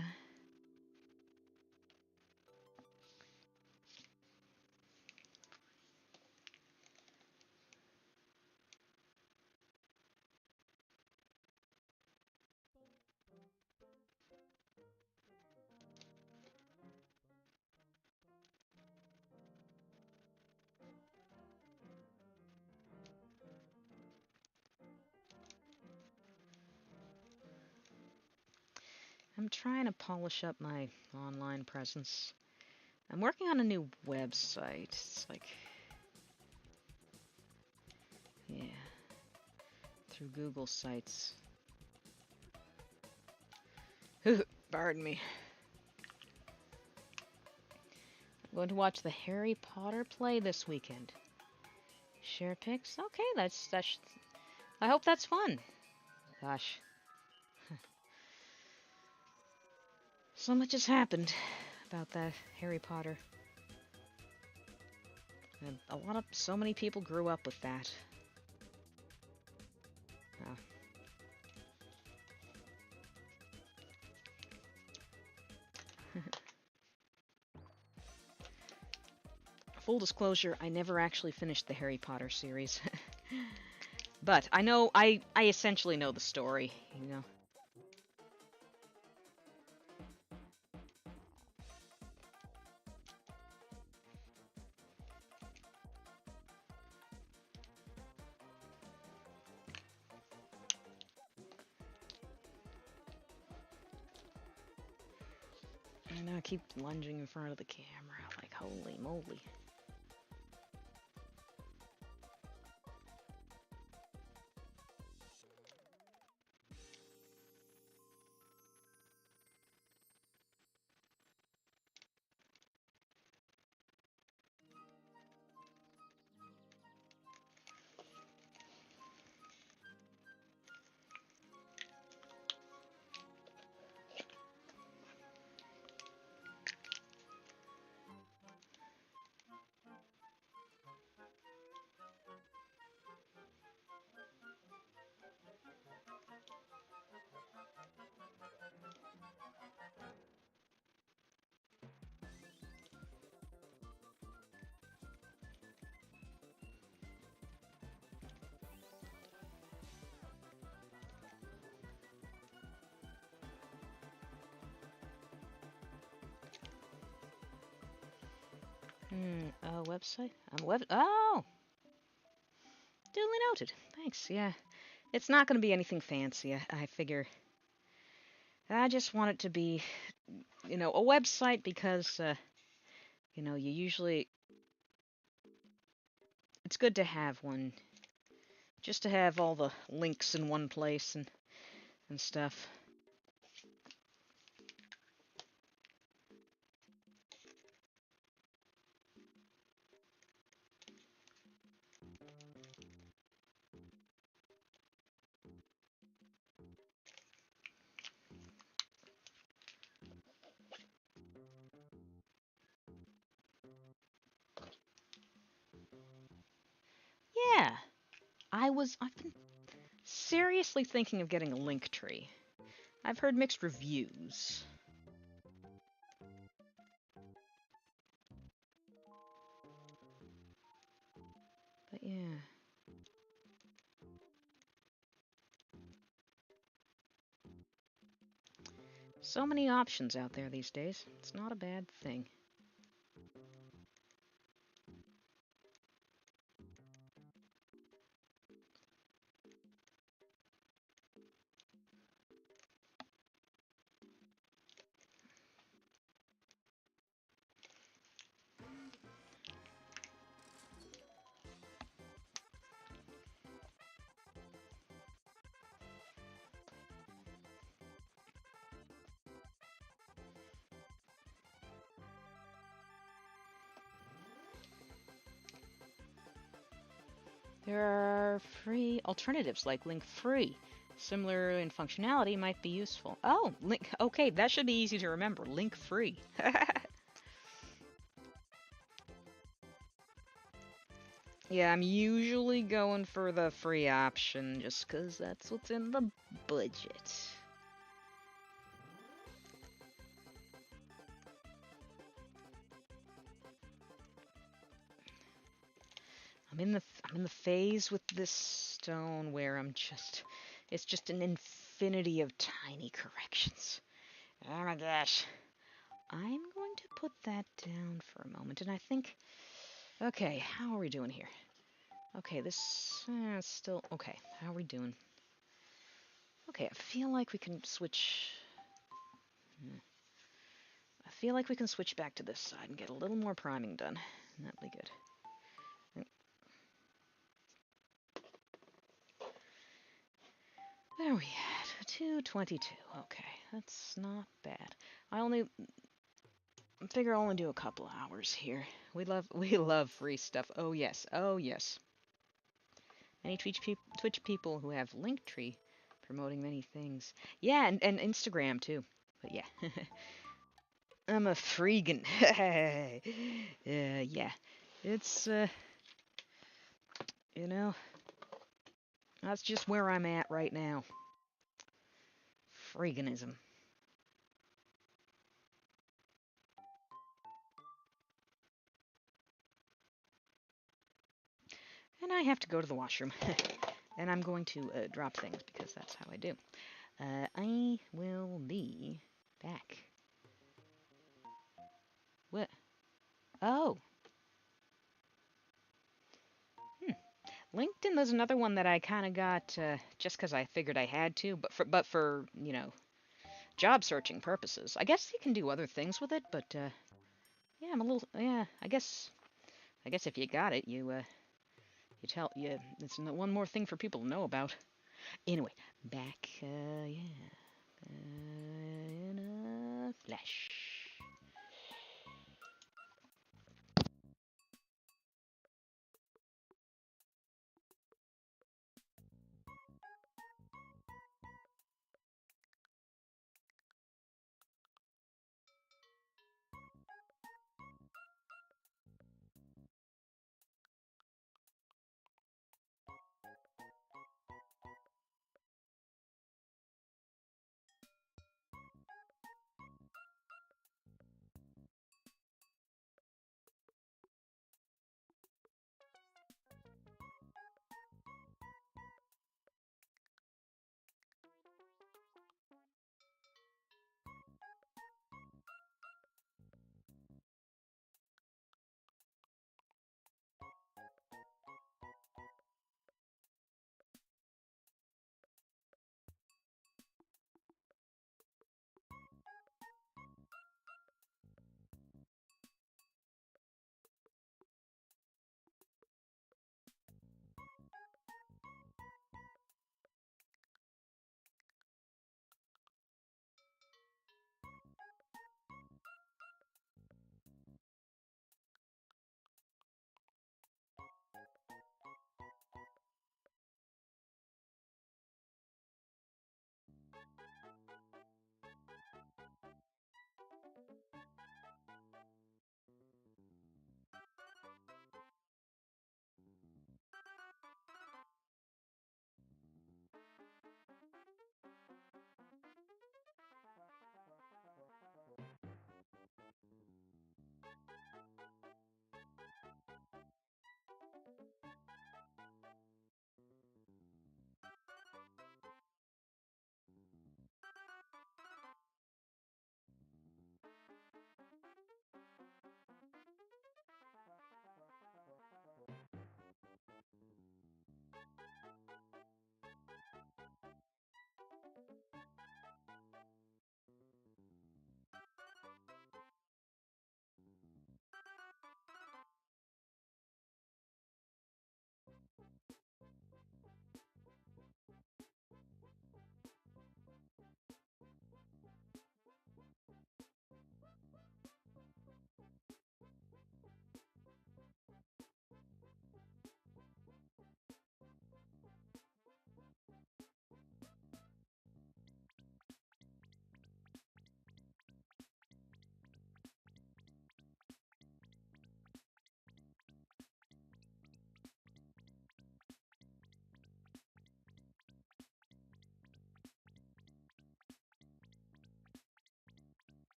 I'm trying to polish up my online presence. I'm working on a new website. It's like, yeah, through Google Sites. Pardon me. I'm going to watch the Harry Potter play this weekend. Share pics? Okay, that's I hope that's fun. Gosh. So much has happened about that Harry Potter. And so many people grew up with that. Oh. Full disclosure, I never actually finished the Harry Potter series. But I essentially know the story, you know. I know I keep lunging in front of the camera, like holy moly. Website? Oh! Duly noted. Thanks, yeah. It's not going to be anything fancy. I figure... I just want it to be, a website because, you usually... It's good to have one. Just to have all the links in one place and stuff. Yeah, I've been seriously thinking of getting a Linktree. I've heard mixed reviews. Yeah. So many options out there these days. It's not a bad thing. There are free alternatives like Link Free. Similar in functionality might be useful. Oh, Link. Okay, that should be easy to remember. Link Free. Yeah, I'm usually going for the free option just 'cause that's what's in the budget. I'm in the phase with this stone where it's just an infinity of tiny corrections. Oh my gosh. I'm going to put that down for a moment, and I think, okay, how are we doing here? Okay, this still okay. How are we doing? Okay, I feel like we can switch. I feel like we can switch back to this side and get a little more priming done. And that'll be good. Where are we at? 222. Okay, that's not bad. I figure I'll only do a couple hours here. We love free stuff. Oh yes, oh yes. Many Twitch people who have Linktree promoting many things. Yeah, and Instagram too. But yeah. I'm a freegan. Yeah. It's you know, that's just where I'm at right now. Freeganism. And I have to go to the washroom. And I'm going to drop things because that's how I do. I will be back. What? Oh. LinkedIn is another one that I kind of got just because I figured I had to, but for job searching purposes. I guess you can do other things with it, but yeah, I'm a little yeah. I guess if you got it, you tell you it's one more thing for people to know about. Anyway, back yeah, in a flash.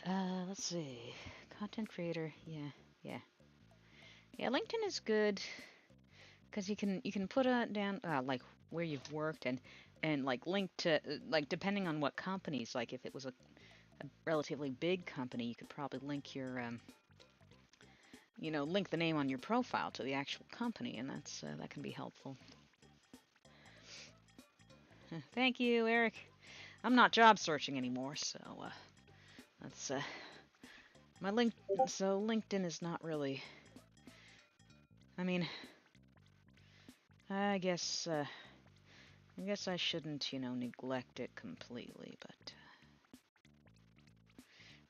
Let's see. Content creator. Yeah, yeah, yeah. LinkedIn is good because you can put down like where you've worked and like link to like depending on what companies. Like if it was a relatively big company, you could probably link your link the name on your profile to the actual company, and that can be helpful. Thank you, Eric. I'm not job searching anymore, so that's my link. So LinkedIn is not really. I mean, I guess I shouldn't neglect it completely,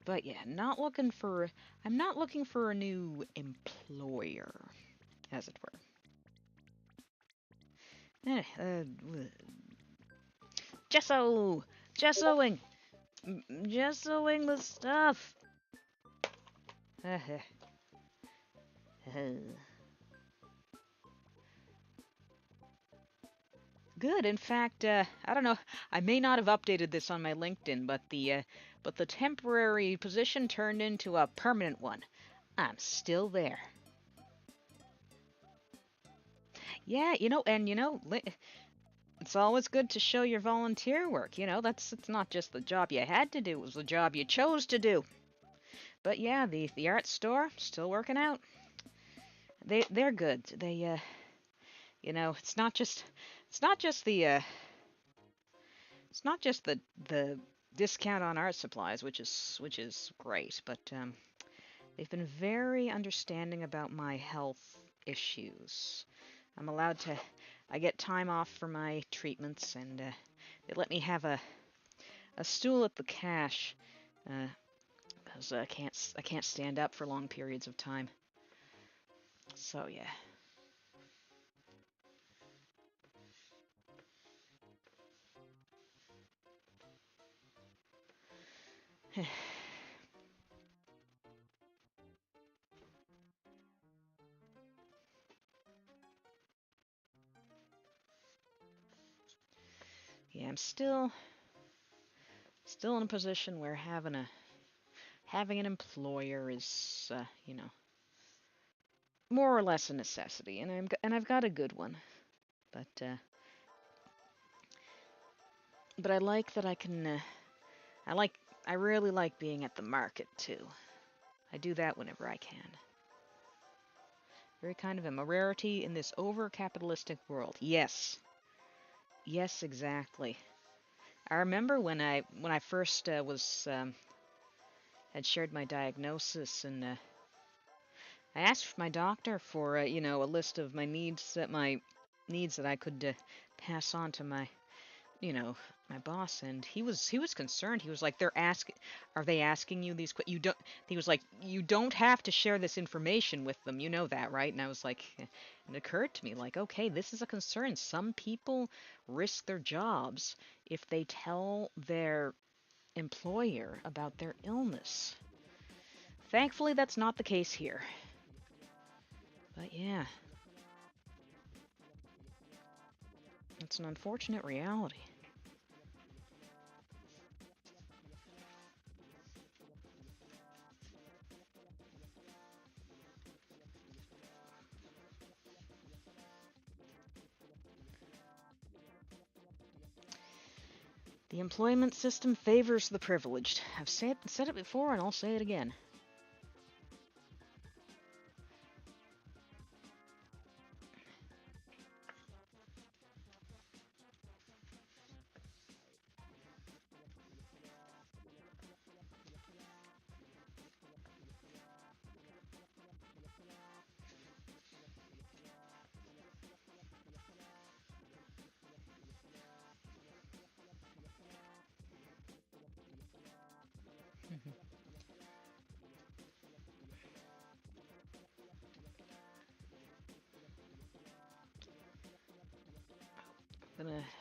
but yeah, not looking for. I'm not looking for a new employer, as it were. Gesso, gessoing, gessoing the stuff. Good. In fact, I don't know. I may not have updated this on my LinkedIn, but the temporary position turned into a permanent one. I'm still there. Yeah, it's always good to show your volunteer work. It's not just the job you had to do; it was the job you chose to do. But yeah, the art store still working out. They're good. It's not just it's not just the discount on art supplies, which is great, but they've been very understanding about my health issues. I'm allowed to, I get time off for my treatments, and they let me have a stool at the cash because I can't stand up for long periods of time. So yeah. Yeah, I'm still in a position where having an employer is more or less a necessity, and I've got a good one. But I like that I can. I like. I really like being at the market too. I do that whenever I can. Very kind of am a rarity in this over-capitalistic world. Yes, yes, exactly. I remember when I first was had shared my diagnosis, and I asked my doctor for a list of my needs that I could pass on to you know, my boss, and he was concerned. He was like, are they asking you these you don't he was like, you don't have to share this information with them. You know that, right? And I was like, it occurred to me like, okay, this is a concern. Some people risk their jobs if they tell their employer about their illness. Thankfully, that's not the case here. But yeah, it's an unfortunate reality. The employment system favors the privileged. I've said it before and I'll say it again.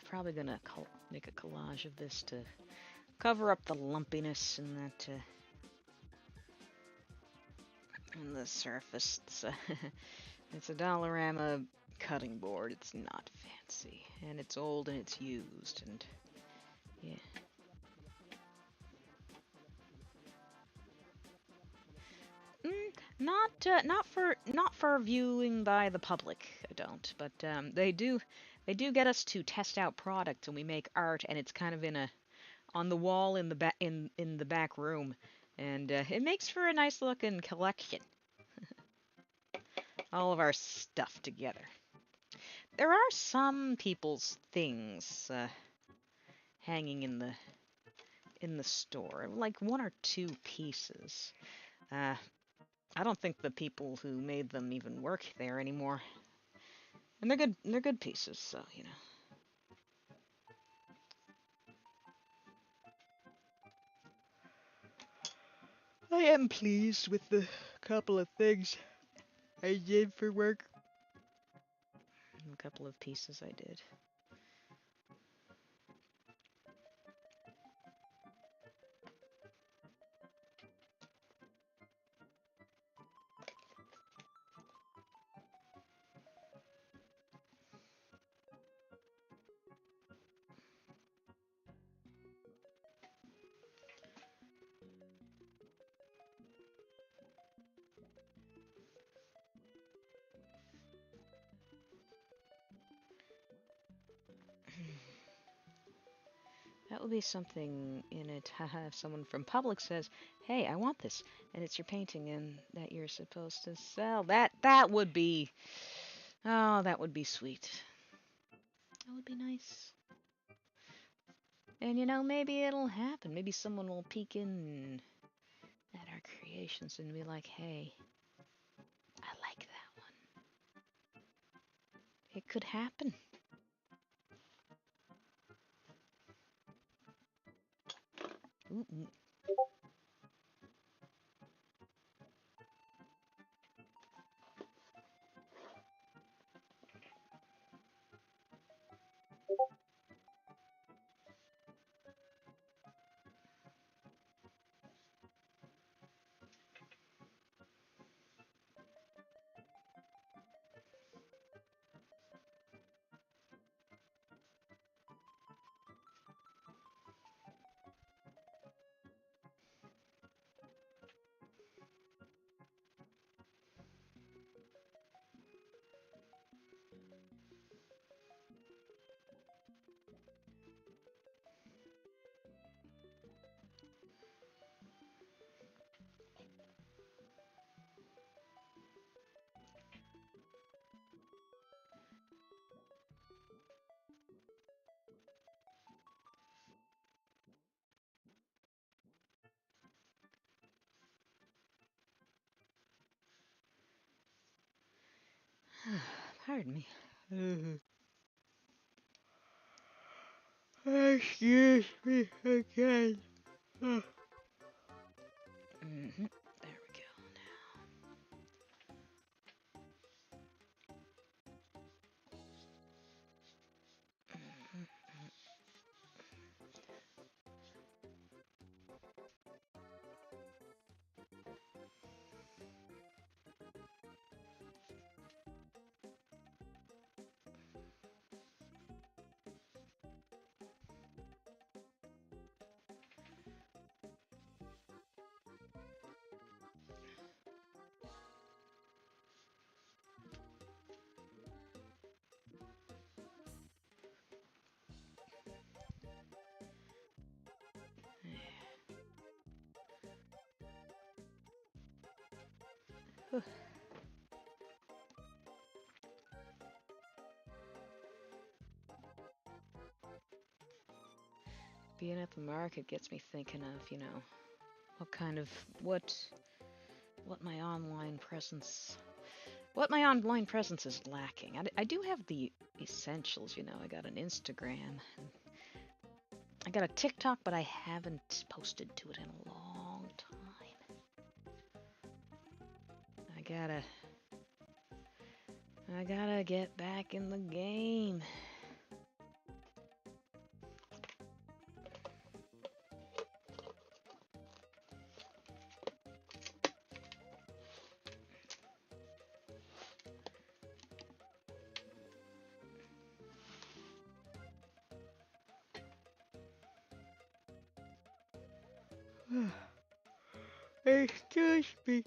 Probably gonna make a collage of this to cover up the lumpiness and that on the surface. It's a Dollarama cutting board. It's not fancy, and it's old and it's used, and yeah. Not for viewing by the public. I don't, but they do get us to test out product, and we make art, and it's kind of in a on the wall in the back in the back room, and it makes for a nice looking collection. All of our stuff together. There are some people's things hanging in the store, like one or two pieces. Uh, I don't think the people who made them even work there anymore. And they're good. They're good pieces, so you know. I am pleased with the couple of things I did for work. A couple of pieces I did. That would be something in it. Haha, if someone from Public says, "Hey, I want this," and it's your painting and that you're supposed to sell. That would be oh, that would be sweet. That would be nice. And maybe it'll happen. Maybe someone will peek in at our creations and be like, "Hey, I like that one." It could happen. Ooh, ooh. Pardon me. Excuse me again. Mhm. There we go. Mhm. Being at the market gets me thinking of, what kind of what what my online presence is lacking. I do have the essentials, I got an Instagram. I got a TikTok, but I haven't posted to it in a long time. I gotta get back in the game. Excuse me.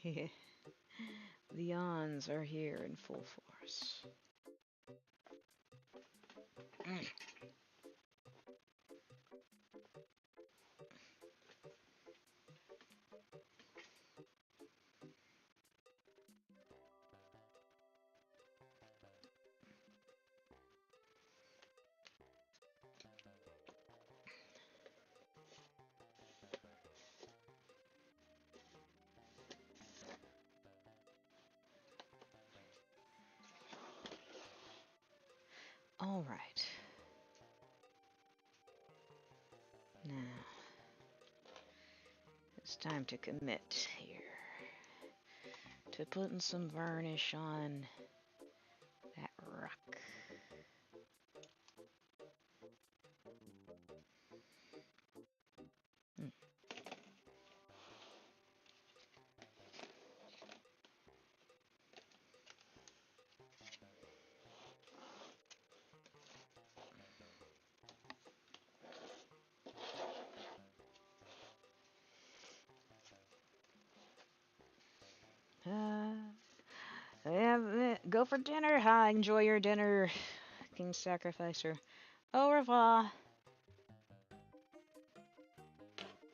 Yeah. The Ons are here in full force. All right. Now, it's time to commit here. To putting some varnish on that rock. Hmm. Yeah, go for dinner. Hi, enjoy your dinner, King Sacrificer. Au revoir.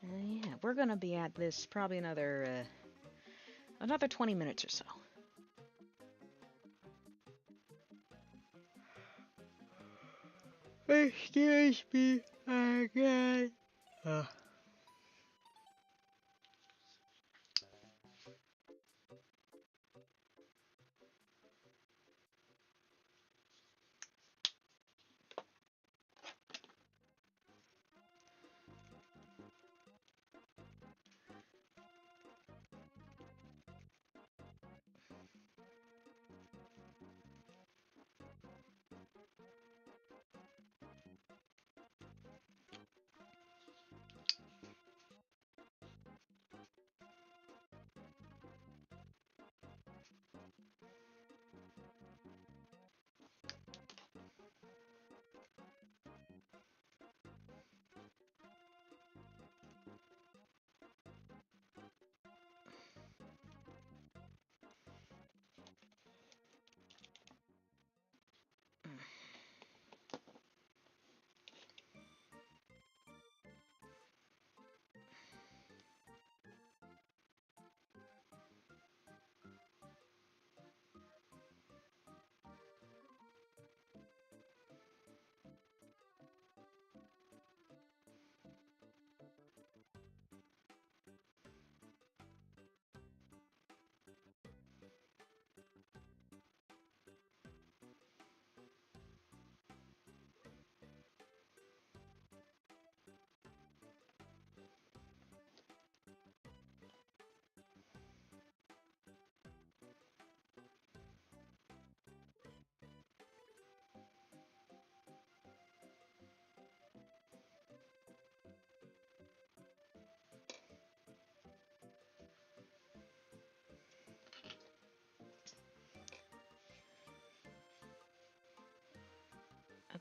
Yeah, we're gonna be at this probably another 20 minutes or so. Excuse me again.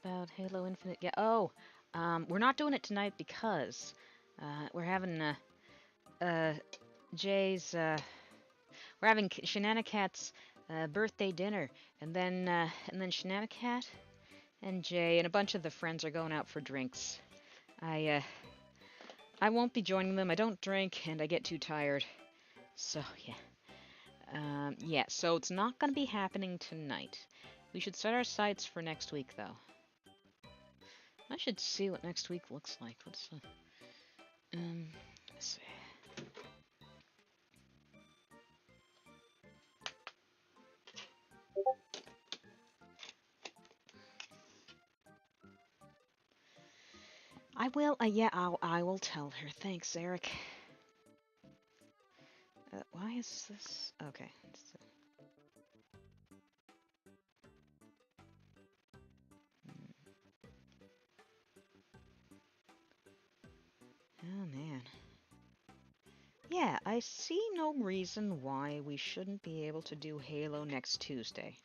About Halo Infinite. Yeah. Oh, we're not doing it tonight because we're having uh, Jay's. We're having Shenanigans' birthday dinner, and then Shenanigat and Jay and a bunch of the friends are going out for drinks. I won't be joining them. I don't drink, and I get too tired. So yeah. Yeah. So it's not gonna be happening tonight. We should set our sights for next week, though. I should see what next week looks like. Let's see. I will. Yeah, I will tell her. Thanks, Eric. Why Why is this? Okay. Oh man. Yeah, I see no reason why we shouldn't be able to do Halo next Tuesday.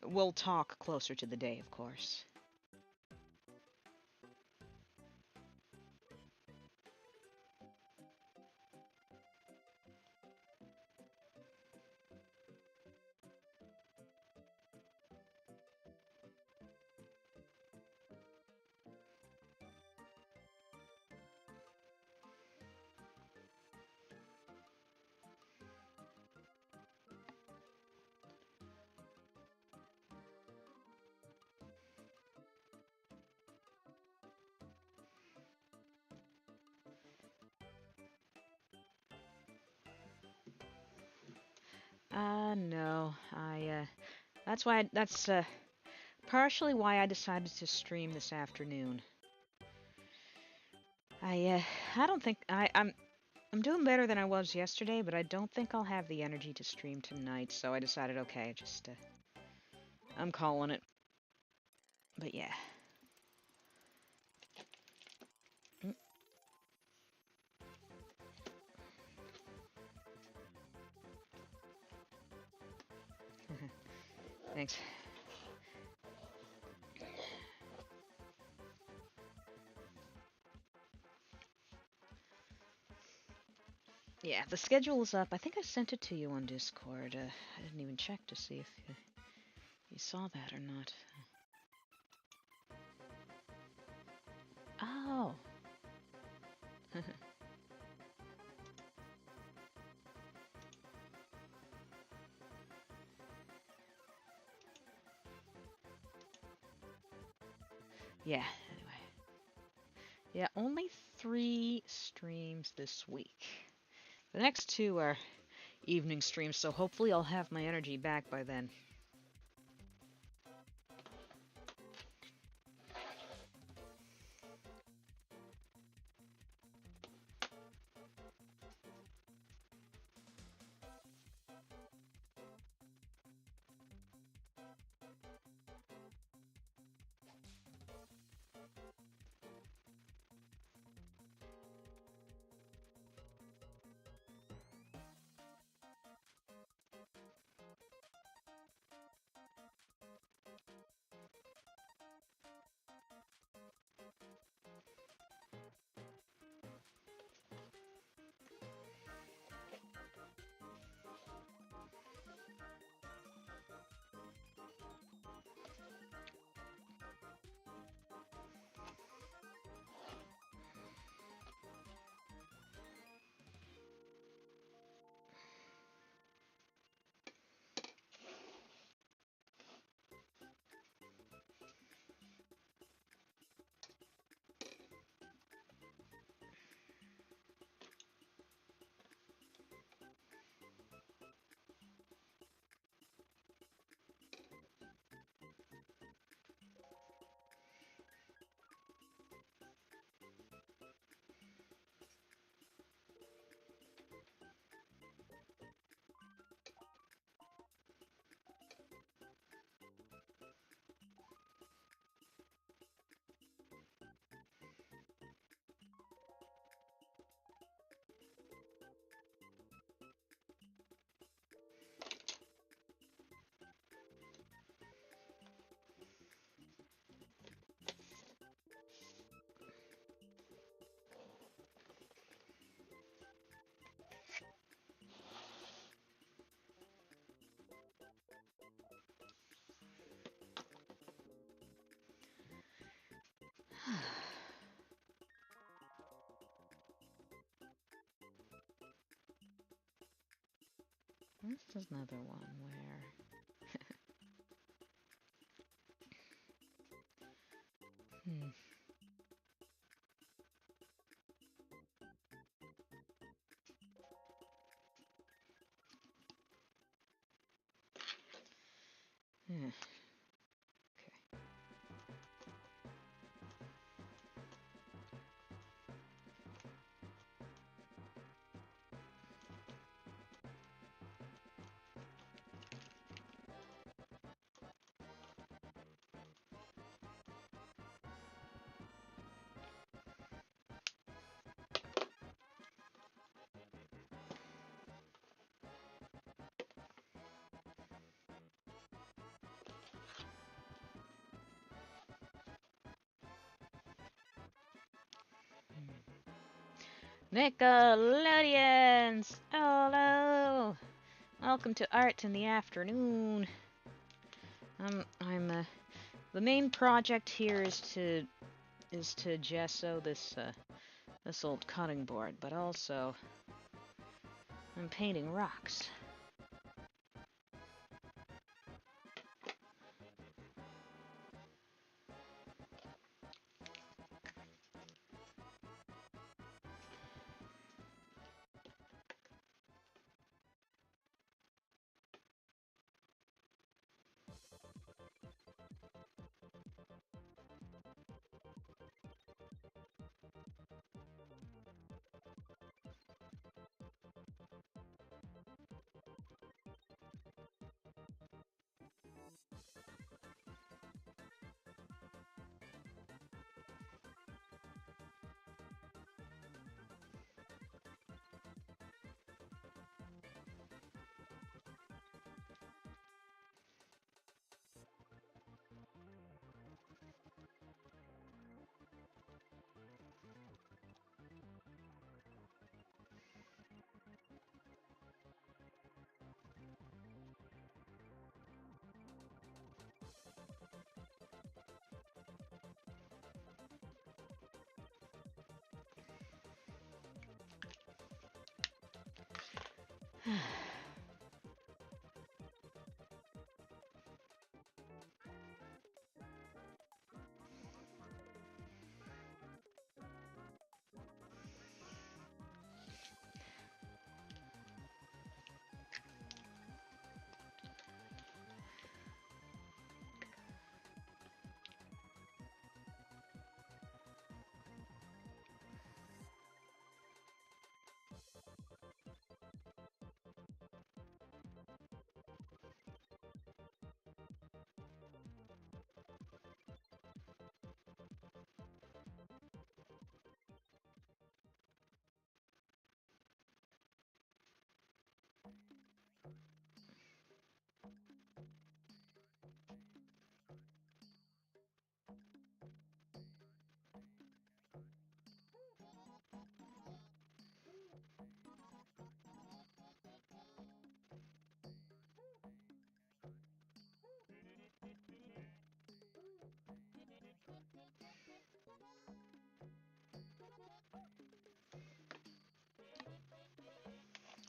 We'll talk closer to the day, of course. No. That's partially why I decided to stream this afternoon. I don't think I'm doing better than I was yesterday, but I don't think I'll have the energy to stream tonight, so I decided, okay, I'm calling it. But yeah. Thanks. Yeah, the schedule is up. I think I sent it to you on Discord. I didn't even check to see if you saw that or not. Oh. Yeah, anyway. Yeah, only 3 streams this week. The next 2 are evening streams, so hopefully I'll have my energy back by then. This is another one where... hmm. Yeah. Okay. Nickelodeons! Hello! Welcome to Art in the Afternoon. The main project here is to gesso this old cutting board, but also I'm painting rocks.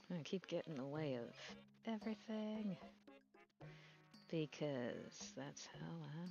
I keep getting in the way of everything because that's how I roll.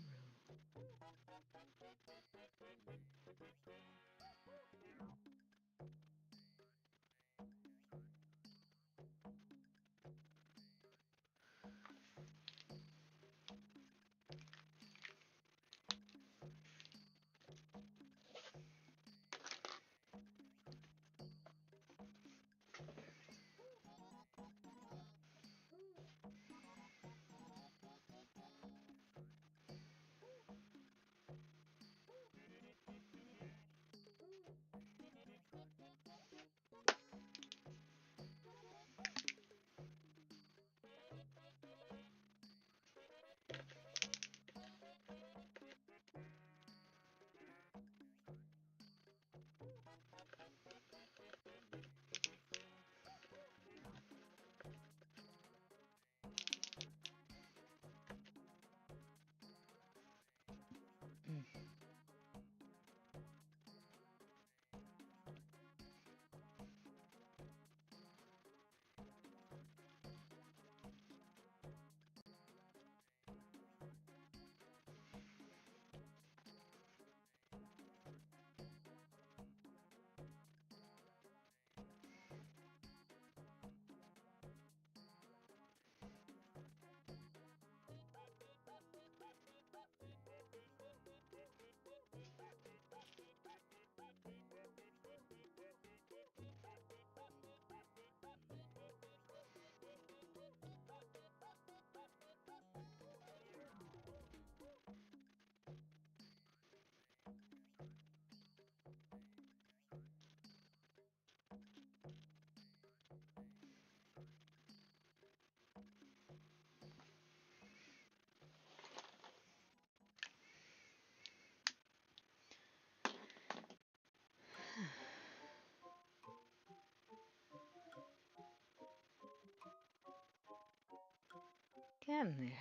Get in there.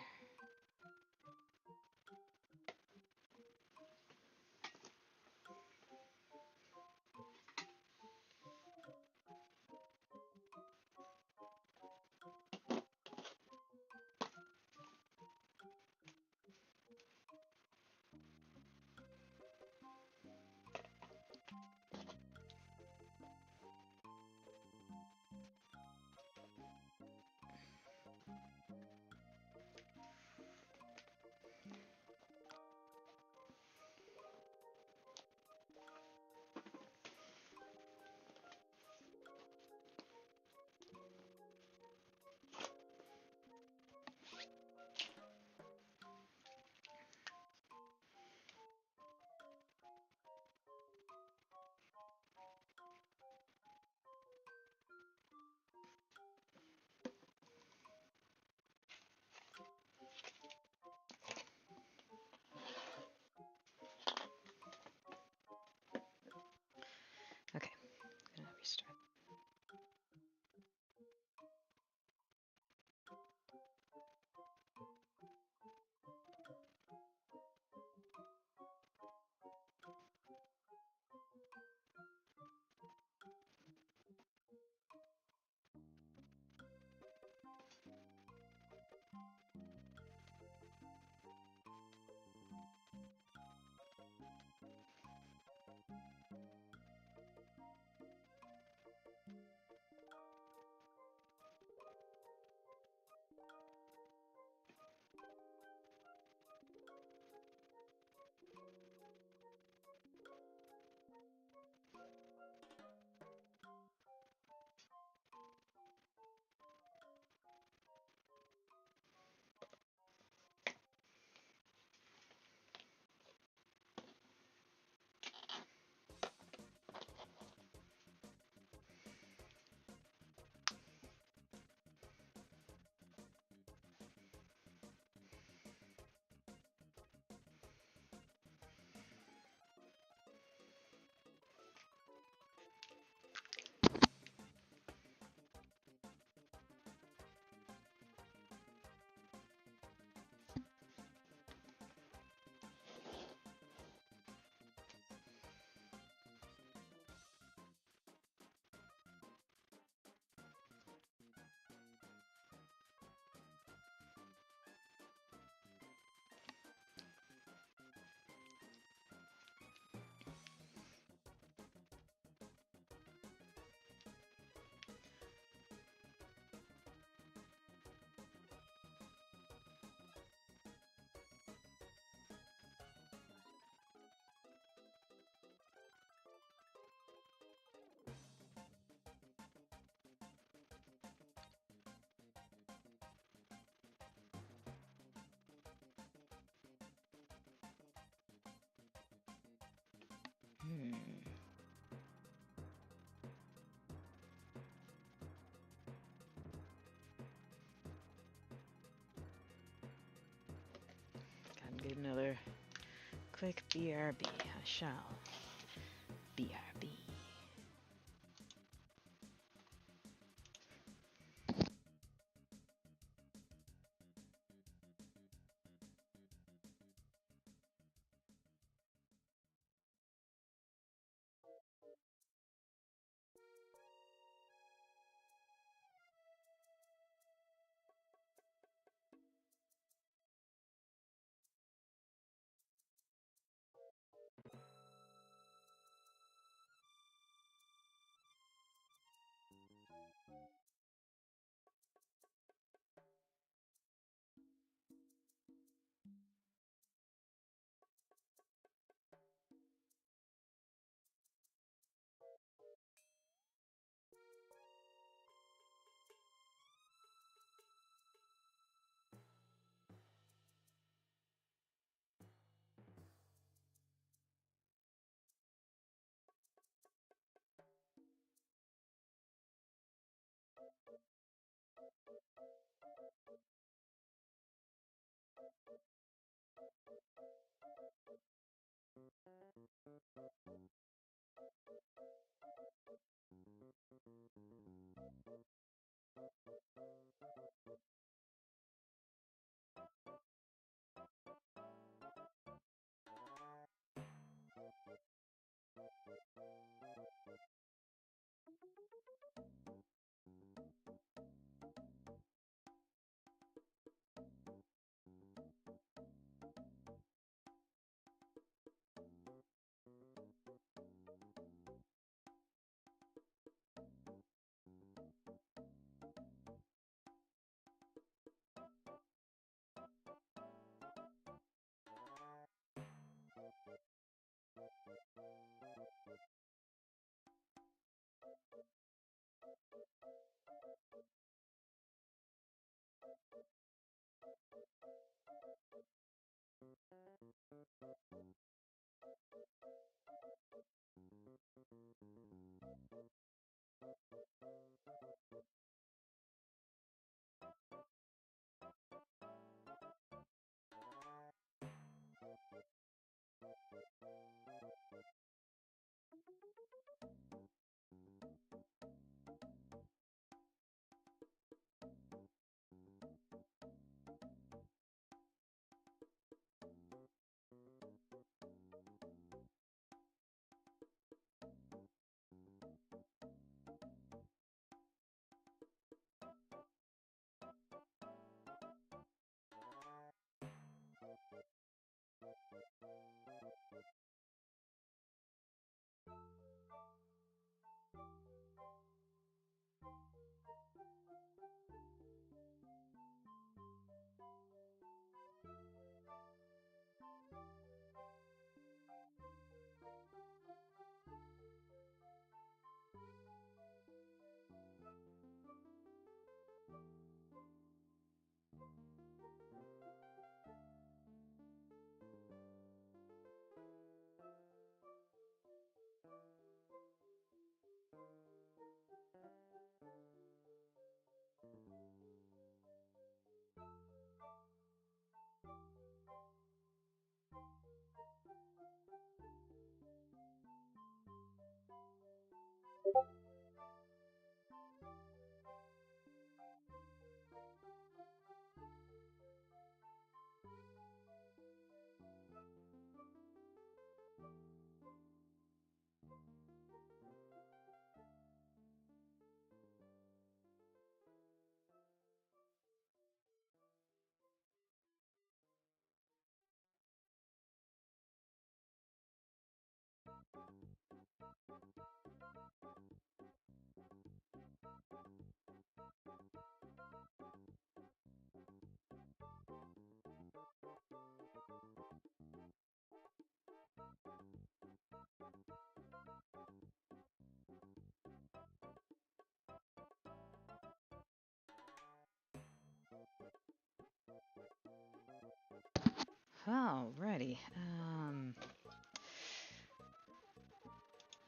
Okay, gonna restart. Gotta get another quick BRB. I shall. BRB. Alrighty.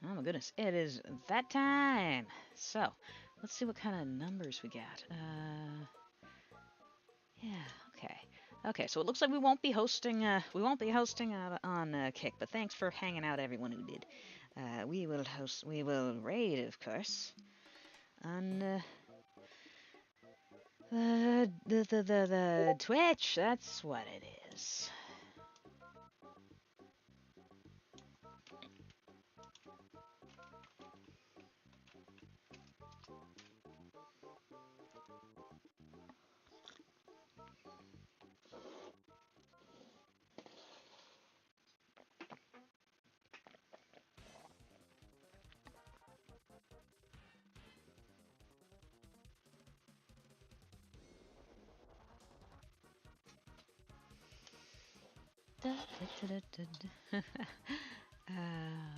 Oh my goodness, it is that time. So, let's see what kind of numbers we got. Yeah, okay. Okay, so it looks like we won't be hosting. On Kick, but thanks for hanging out, everyone who did. We will host. We will raid, of course, on the Twitch. That's what it is.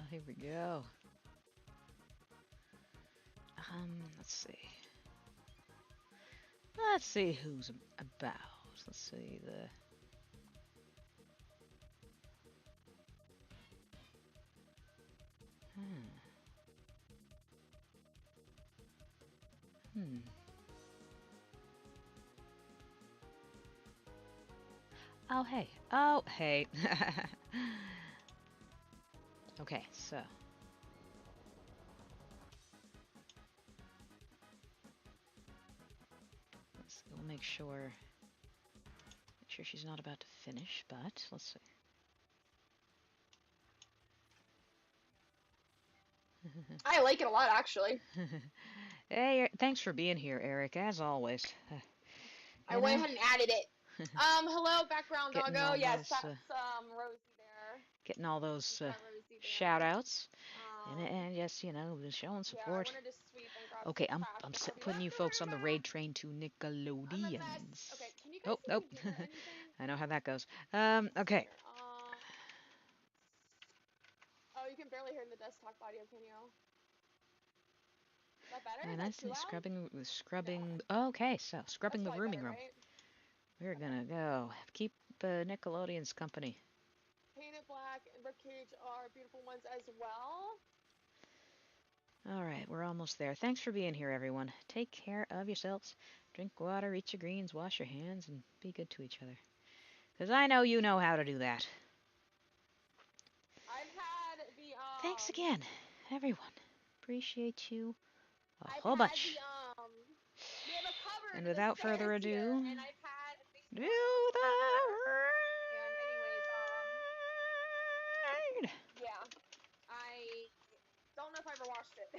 Here we go. Let's see. Let's see who's about. Let's see the. Hmm. Oh hey. Oh hey. Okay, so. We'll make sure she's not about to finish, but let's see. I like it a lot, actually. Hey, thanks for being here, Eric, as always. I went ahead and added it. Hello, background Getting doggo. all Yes, those, that's Rosie there. getting all those We've got Rosie there. shout outs. And just, you know, showing Yeah, I support. wanted to sweep and grab Okay, some I'm trash. putting you folks on the raid train to I'm a Nickelodeons. mess. Okay, can you guys Nope. even hear anything? I know how that goes. Okay. Oh, you can barely hear in the desktop audio, can you? Is that better? Very Is that nice. too loud? Scrubbing. No. Okay, so scrubbing That's the probably rooming better, room. right? We're gonna go. Keep Nickelodeon's company? Painted Black and Birdcage are beautiful ones as well. Alright, we're almost there. Thanks for being here, everyone. Take care of yourselves. Drink water, eat your greens, wash your hands, and be good to each other. Because I know you know how to do that. I've had the Thanks again, everyone. Appreciate you a I've whole had bunch. the we have a cupboard And in the without further stairs here, ado, and I've had a big do one the and anyways, raid. yeah. I don't know if I ever watched it.